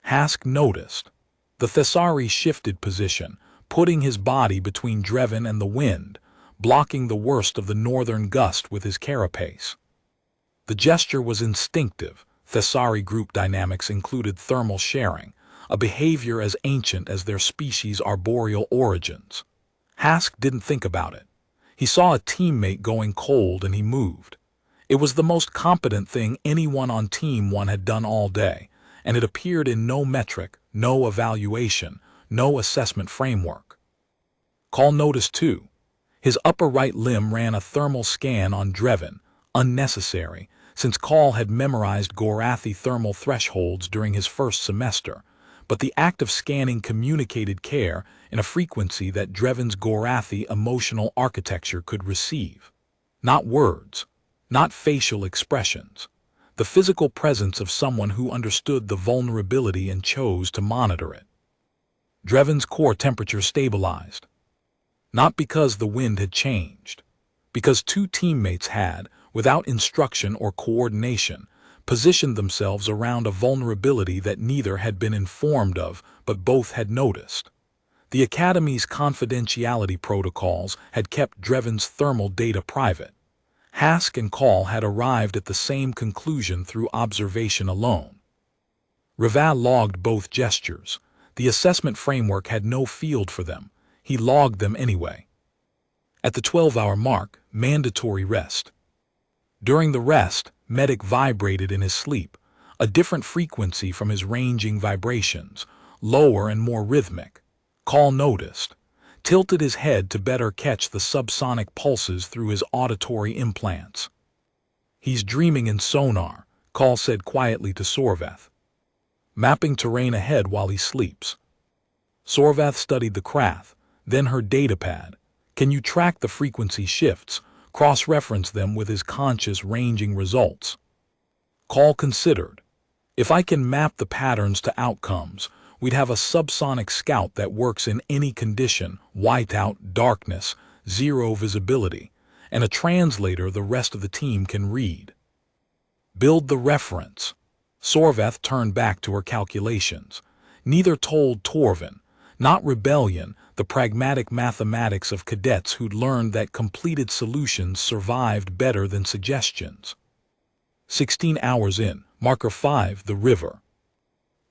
Hask noticed. The Thessari shifted position, putting his body between Drevin and the wind, blocking the worst of the northern gust with his carapace. The gesture was instinctive. Thessari group dynamics included thermal sharing, a behavior as ancient as their species' arboreal origins. Hask didn't think about it. He saw a teammate going cold and he moved. It was the most competent thing anyone on Team 1 had done all day, and it appeared in no metric, no evaluation, no assessment framework. Call noticed too. His upper right limb ran a thermal scan on Drevin, unnecessary, since Call had memorized Gorathi thermal thresholds during his first semester, but the act of scanning communicated care in a frequency that Drevin's Gorathi emotional architecture could receive. Not words, not facial expressions, the physical presence of someone who understood the vulnerability and chose to monitor it. Drevin's core temperature stabilized. Not because the wind had changed, because 2 teammates had, without instruction or coordination, positioned themselves around a vulnerability that neither had been informed of, but both had noticed. The Academy's confidentiality protocols had kept Dreven's thermal data private. Hask and Call had arrived at the same conclusion through observation alone. Reva logged both gestures. The assessment framework had no field for them. He logged them anyway. At the 12-hour mark, mandatory rest. During the rest, Medic vibrated in his sleep, a different frequency from his ranging vibrations, lower and more rhythmic. Call noticed, tilted his head to better catch the subsonic pulses through his auditory implants. "He's dreaming in sonar," Call said quietly to Sorvath. "Mapping terrain ahead while he sleeps." Sorvath studied the craft, then her datapad. "Can you track the frequency shifts, cross-reference them with his conscious ranging results?" Call considered. "If I can map the patterns to outcomes, we'd have a subsonic scout that works in any condition, whiteout, darkness, zero visibility, and a translator the rest of the team can read." "Build the reference." Sorvath turned back to her calculations. Neither told Torvin, not rebellion, the pragmatic mathematics of cadets who'd learned that completed solutions survived better than suggestions. 16 hours in, marker 5, the river.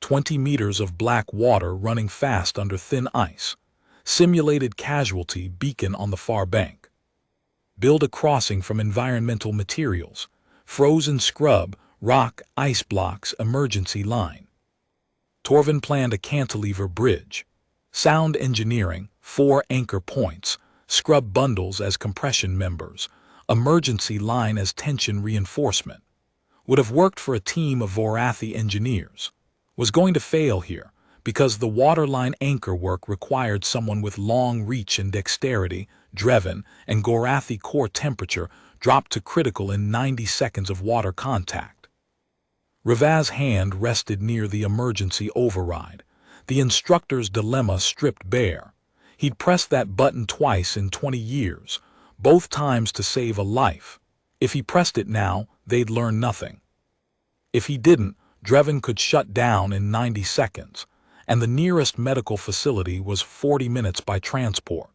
20 meters of black water running fast under thin ice. Simulated casualty beacon on the far bank. Build a crossing from environmental materials. Frozen scrub, rock, ice blocks, emergency line. Torvin planned a cantilever bridge. Sound engineering, 4 anchor points. Scrub bundles as compression members. Emergency line as tension reinforcement. Would have worked for a team of Vorathi engineers. Was going to fail here, because the waterline anchor work required someone with long reach and dexterity. Dreven and Gorathi core temperature dropped to critical in 90 seconds of water contact. Reva's hand rested near the emergency override, the instructor's dilemma stripped bare. He'd pressed that button twice in 20 years, both times to save a life. If he pressed it now, they'd learn nothing. If he didn't, Dreven could shut down in 90 seconds, and the nearest medical facility was 40 minutes by transport.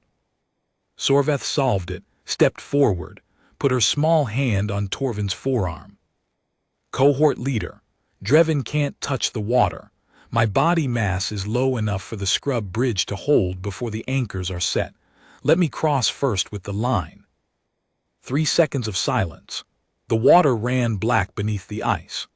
Sorvath solved it, stepped forward, put her small hand on Torvin's forearm. "Cohort leader, Dreven can't touch the water. My body mass is low enough for the scrub bridge to hold before the anchors are set. Let me cross first with the line." 3 seconds of silence. The water ran black beneath the ice.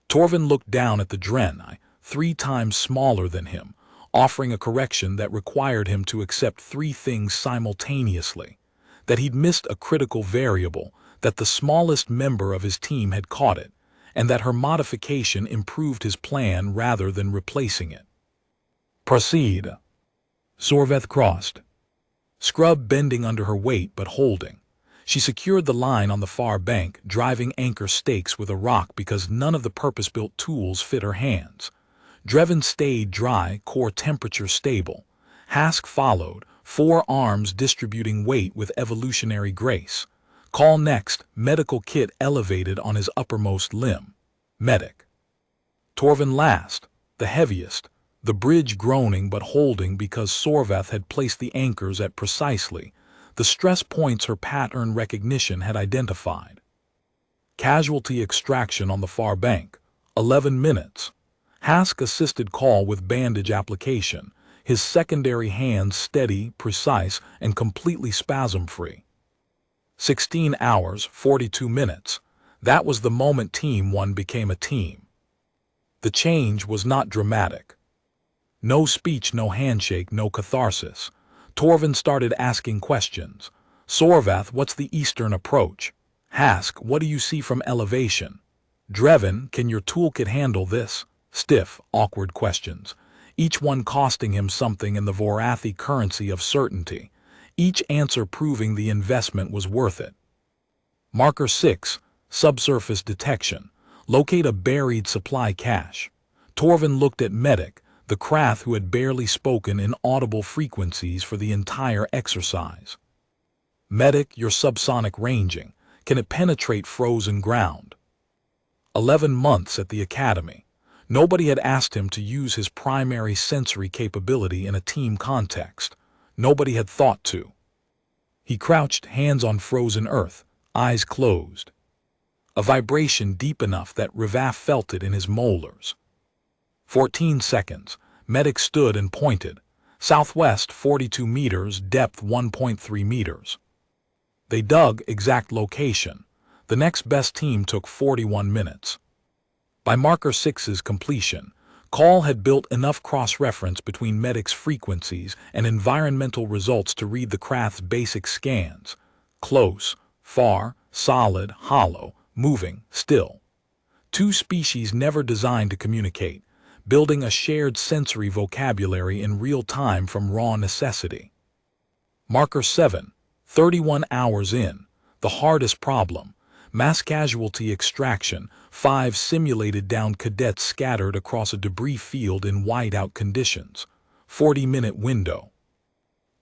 Torvin looked down at the Dren, 3 times smaller than him, offering a correction that required him to accept 3 things simultaneously. That he'd missed a critical variable, that the smallest member of his team had caught it, and that her modification improved his plan rather than replacing it. "Proceed." Sorvath crossed. Scrub bending under her weight but holding. She secured the line on the far bank, driving anchor stakes with a rock because none of the purpose-built tools fit her hands. Dreven stayed dry, core temperature stable. Hask followed, 4 arms distributing weight with evolutionary grace. Call next, medical kit elevated on his uppermost limb. Medic. Torvin last, the heaviest, the bridge groaning but holding because Sorvath had placed the anchors at precisely the stress points her pattern recognition had identified. Casualty extraction on the far bank, 11 minutes. Hask assisted Call with bandage application, his secondary hands steady, precise, and completely spasm-free. 16 hours, 42 minutes. That was the moment Team 1 became a team. The change was not dramatic. No speech, no handshake, no catharsis. Torvin started asking questions. "Sorvath, what's the eastern approach?" "Hask, what do you see from elevation?" "Dreven, can your toolkit handle this?" Stiff, awkward questions, each one costing him something in the Vorathi currency of certainty, each answer proving the investment was worth it. Marker 6, subsurface detection. Locate a buried supply cache. Torvin looked at Medic, the Krath who had barely spoken in audible frequencies for the entire exercise. "Medic, your subsonic ranging. Can it penetrate frozen ground?" 11 months at the academy. Nobody had asked him to use his primary sensory capability in a team context. Nobody had thought to. He crouched, hands on frozen earth, eyes closed. A vibration deep enough that Rivaf felt it in his molars. 14 seconds. Medic stood and pointed. Southwest 42 meters, depth 1.3 meters. They dug exact location. The next best team took 41 minutes. By Marker 6's completion, Call had built enough cross-reference between Medic's frequencies and environmental results to read the craft's basic scans: close, far, solid, hollow, moving, still. Two species never designed to communicate, building a shared sensory vocabulary in real time from raw necessity. Marker 7, 31 hours in, the hardest problem, mass casualty extraction, 5 simulated downed cadets scattered across a debris field in whiteout conditions, 40-minute window.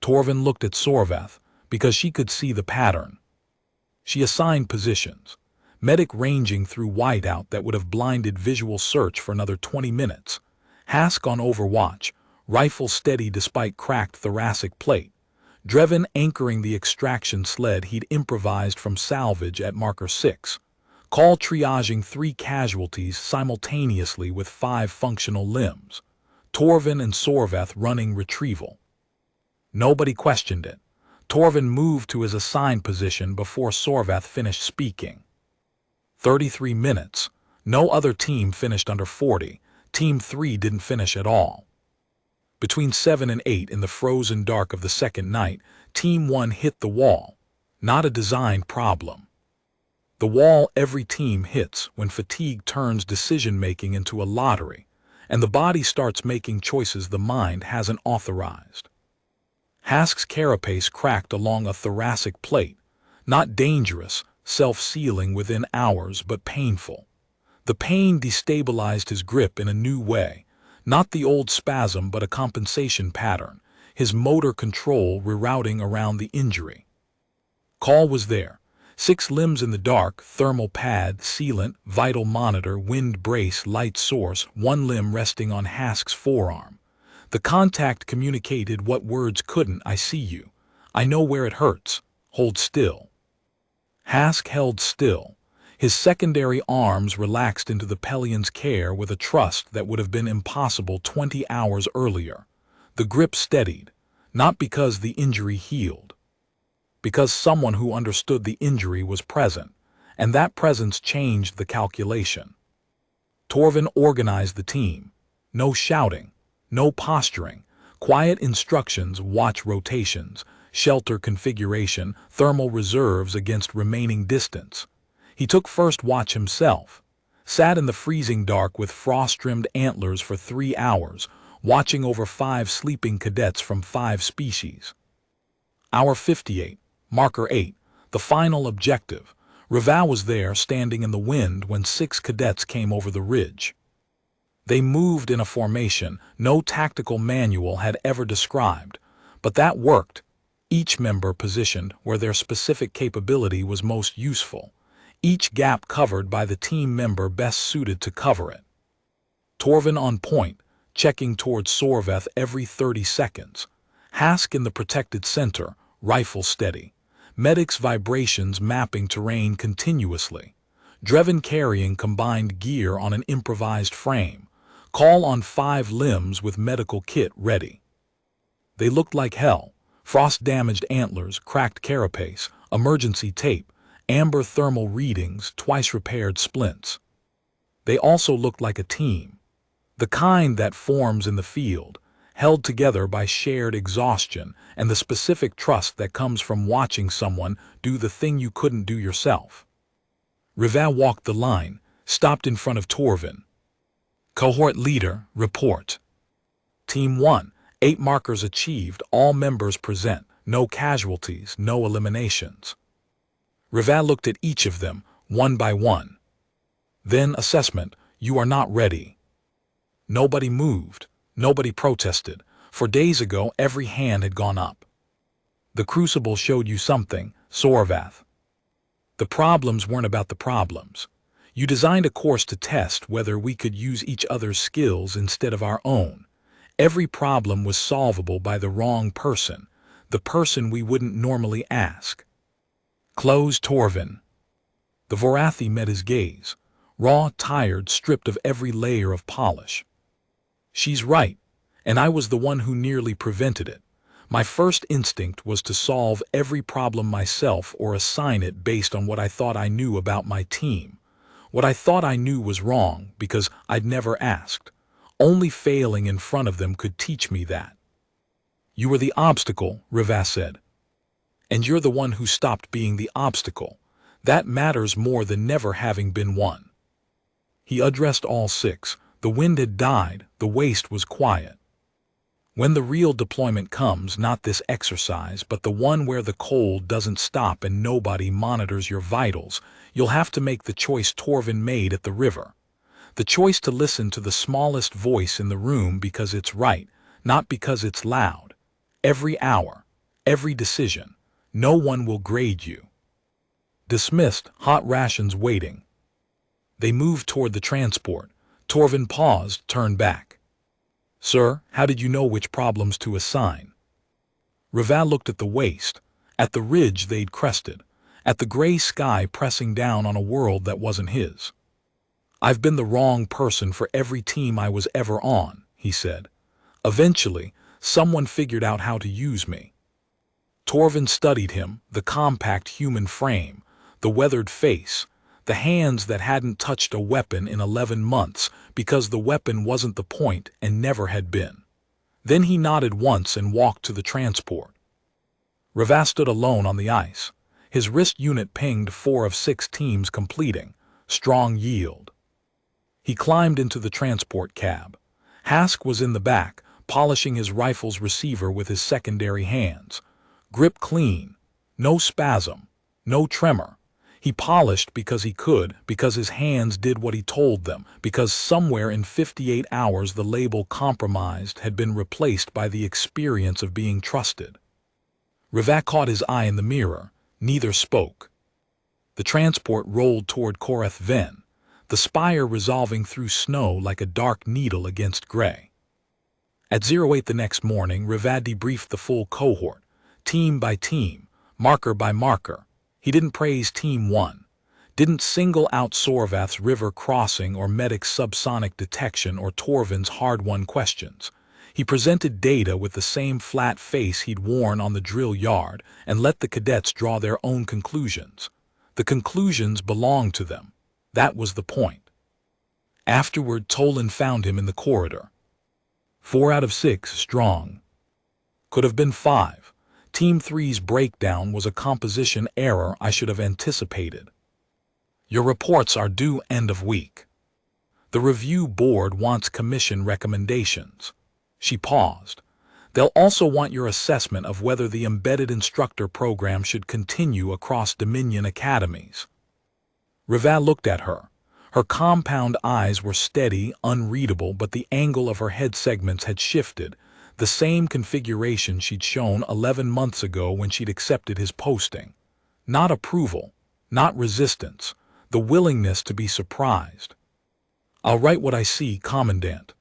Torvin looked at Sorvath because she could see the pattern. She assigned positions. Medic ranging through whiteout that would have blinded visual search for another 20 minutes. Hask on overwatch, rifle steady despite cracked thoracic plate. Drevin anchoring the extraction sled he'd improvised from salvage at Marker 6. Call triaging 3 casualties simultaneously with 5 functional limbs. Torvin and Sorvath running retrieval. Nobody questioned it. Torvin moved to his assigned position before Sorvath finished speaking. 33 minutes. No other team finished under 40. Team 3 didn't finish at all. Between 7 and 8 in the frozen dark of the second night, Team 1 hit the wall. Not a design problem. The wall every team hits when fatigue turns decision-making into a lottery, and the body starts making choices the mind hasn't authorized. Hask's carapace cracked along a thoracic plate. Not dangerous, self-sealing within hours, but painful. The pain destabilized his grip in a new way. Not the old spasm, but a compensation pattern, his motor control rerouting around the injury. Call was there. 6 limbs in the dark: thermal pad, sealant, vital monitor, wind brace, light source, 1 limb resting on Hask's forearm. The contact communicated what words couldn't: I see you. I know where it hurts. Hold still. Hask held still. His secondary arms relaxed into the Pellion's care with a trust that would have been impossible 20 hours earlier. The grip steadied, not because the injury healed, because someone who understood the injury was present, and that presence changed the calculation. Torvin organized the team. No shouting, no posturing, quiet instructions: watch rotations, shelter configuration, thermal reserves against remaining distance. He took first watch himself, sat in the freezing dark with frost-rimmed antlers for 3 hours, watching over 5 sleeping cadets from 5 species. Hour 58, Marker 8, the final objective. Rivaf was there, standing in the wind, when 6 cadets came over the ridge. They moved in a formation no tactical manual had ever described, but that worked. Each member positioned where their specific capability was most useful. Each gap covered by the team member best suited to cover it. Torvin on point, checking towards Sorvath every 30 seconds. Hask in the protected center, rifle steady. Medic's vibrations mapping terrain continuously. Drevin carrying combined gear on an improvised frame. Call on 5 limbs with medical kit ready. They looked like hell. Frost-damaged antlers, cracked carapace, emergency tape, amber thermal readings, twice-repaired splints. They also looked like a team. The kind that forms in the field, held together by shared exhaustion and the specific trust that comes from watching someone do the thing you couldn't do yourself. Rivaf walked the line, stopped in front of Torvin. Cohort leader, report. Team 1, 8 markers achieved, all members present, no casualties, no eliminations. Rivaf looked at each of them, one by one. Then assessment: you are not ready. Nobody moved, nobody protested. For days ago, every hand had gone up. The crucible showed you something, Sorvath. The problems weren't about the problems. You designed a course to test whether we could use each other's skills instead of our own. Every problem was solvable by the wrong person, the person we wouldn't normally ask. Close Torvin. The Vorathi met his gaze, raw, tired, stripped of every layer of polish. She's right, and I was the one who nearly prevented it. My first instinct was to solve every problem myself or assign it based on what I thought I knew about my team. What I thought I knew was wrong because I'd never asked. Only failing in front of them could teach me that. You were the obstacle, Rivas said. And you're the one who stopped being the obstacle. That matters more than never having been one. He addressed all six. The wind had died, the waste was quiet. When the real deployment comes, not this exercise, but the one where the cold doesn't stop and nobody monitors your vitals, you'll have to make the choice Torvin made at the river. The choice to listen to the smallest voice in the room because it's right, not because it's loud. Every hour, every decision, no one will grade you. Dismissed, hot rations waiting. They moved toward the transport. Torvin paused, turned back. Sir, how did you know which problems to assign? Rivas looked at the waste, at the ridge they'd crested, at the gray sky pressing down on a world that wasn't his. I've been the wrong person for every team I was ever on, he said. Eventually, someone figured out how to use me. Torvin studied him, the compact human frame, the weathered face, the hands that hadn't touched a weapon in 11 months because the weapon wasn't the point and never had been. Then he nodded once and walked to the transport. Rivas stood alone on the ice. His wrist unit pinged 4 of 6 teams completing. Strong yield. He climbed into the transport cab. Hask was in the back, polishing his rifle's receiver with his secondary hands. Grip clean. No spasm. No tremor. He polished because he could, because his hands did what he told them, because somewhere in 58 hours the label compromised had been replaced by the experience of being trusted. Rivas caught his eye in the mirror. Neither spoke. The transport rolled toward Korath Ven, the spire resolving through snow like a dark needle against gray. At 08 the next morning, Rivas debriefed the full cohort, team by team, marker by marker. He didn't praise Team 1, didn't single out Sorvath's river crossing or Medic's subsonic detection or Torvin's hard-won questions. He presented data with the same flat face he'd worn on the drill yard and let the cadets draw their own conclusions. The conclusions belonged to them. That was the point. Afterward, Tolan found him in the corridor. 4 out of 6 strong. Could have been 5. Team 3's breakdown was a composition error I should have anticipated. Your reports are due end of week. The review board wants commission recommendations. She paused. They'll also want your assessment of whether the embedded instructor program should continue across Dominion academies. Rivas looked at her. Her compound eyes were steady, unreadable, but the angle of her head segments had shifted, the same configuration she'd shown 11 months ago when she'd accepted his posting. Not approval, not resistance, the willingness to be surprised. I'll write what I see, Commandant.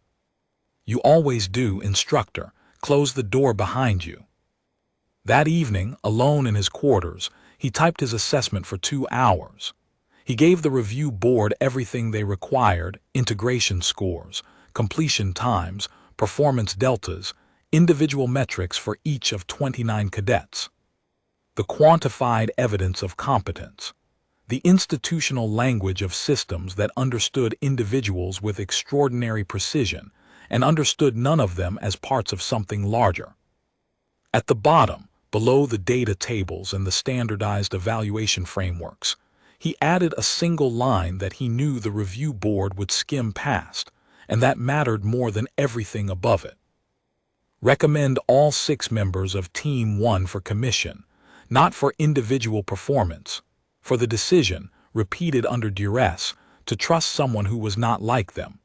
You always do, Instructor. Close the door behind you. That evening, alone in his quarters, he typed his assessment for 2 hours. He gave the review board everything they required: integration scores, completion times, performance deltas, individual metrics for each of 29 cadets. The quantified evidence of competence. The institutional language of systems that understood individuals with extraordinary precision and understood none of them as parts of something larger. At the bottom, below the data tables and the standardized evaluation frameworks, he added a single line that he knew the review board would skim past, and that mattered more than everything above it. Recommend all 6 members of Team 1 for commission, not for individual performance, for the decision, repeated under duress, to trust someone who was not like them.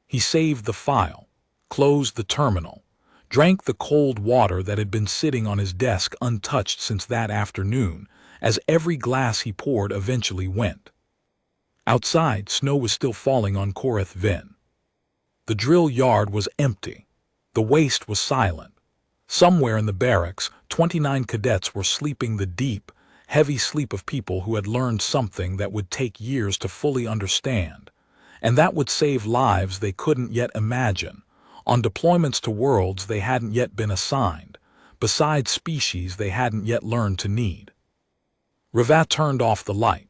He saved the file, closed the terminal, drank the cold water that had been sitting on his desk untouched since that afternoon, as every glass he poured eventually went. Outside, snow was still falling on Korith Vin. The drill yard was empty. The waste was silent. Somewhere in the barracks, 29 cadets were sleeping the deep, heavy sleep of people who had learned something that would take years to fully understand, and that would save lives they couldn't yet imagine, on deployments to worlds they hadn't yet been assigned, beside species they hadn't yet learned to need. Ravat turned off the light.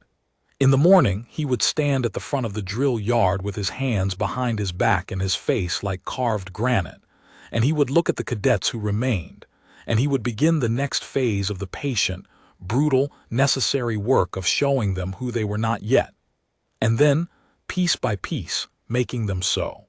In the morning, he would stand at the front of the drill yard with his hands behind his back and his face like carved granite, and he would look at the cadets who remained, and he would begin the next phase of the patient, brutal, necessary work of showing them who they were not yet, and then, piece by piece, making them so.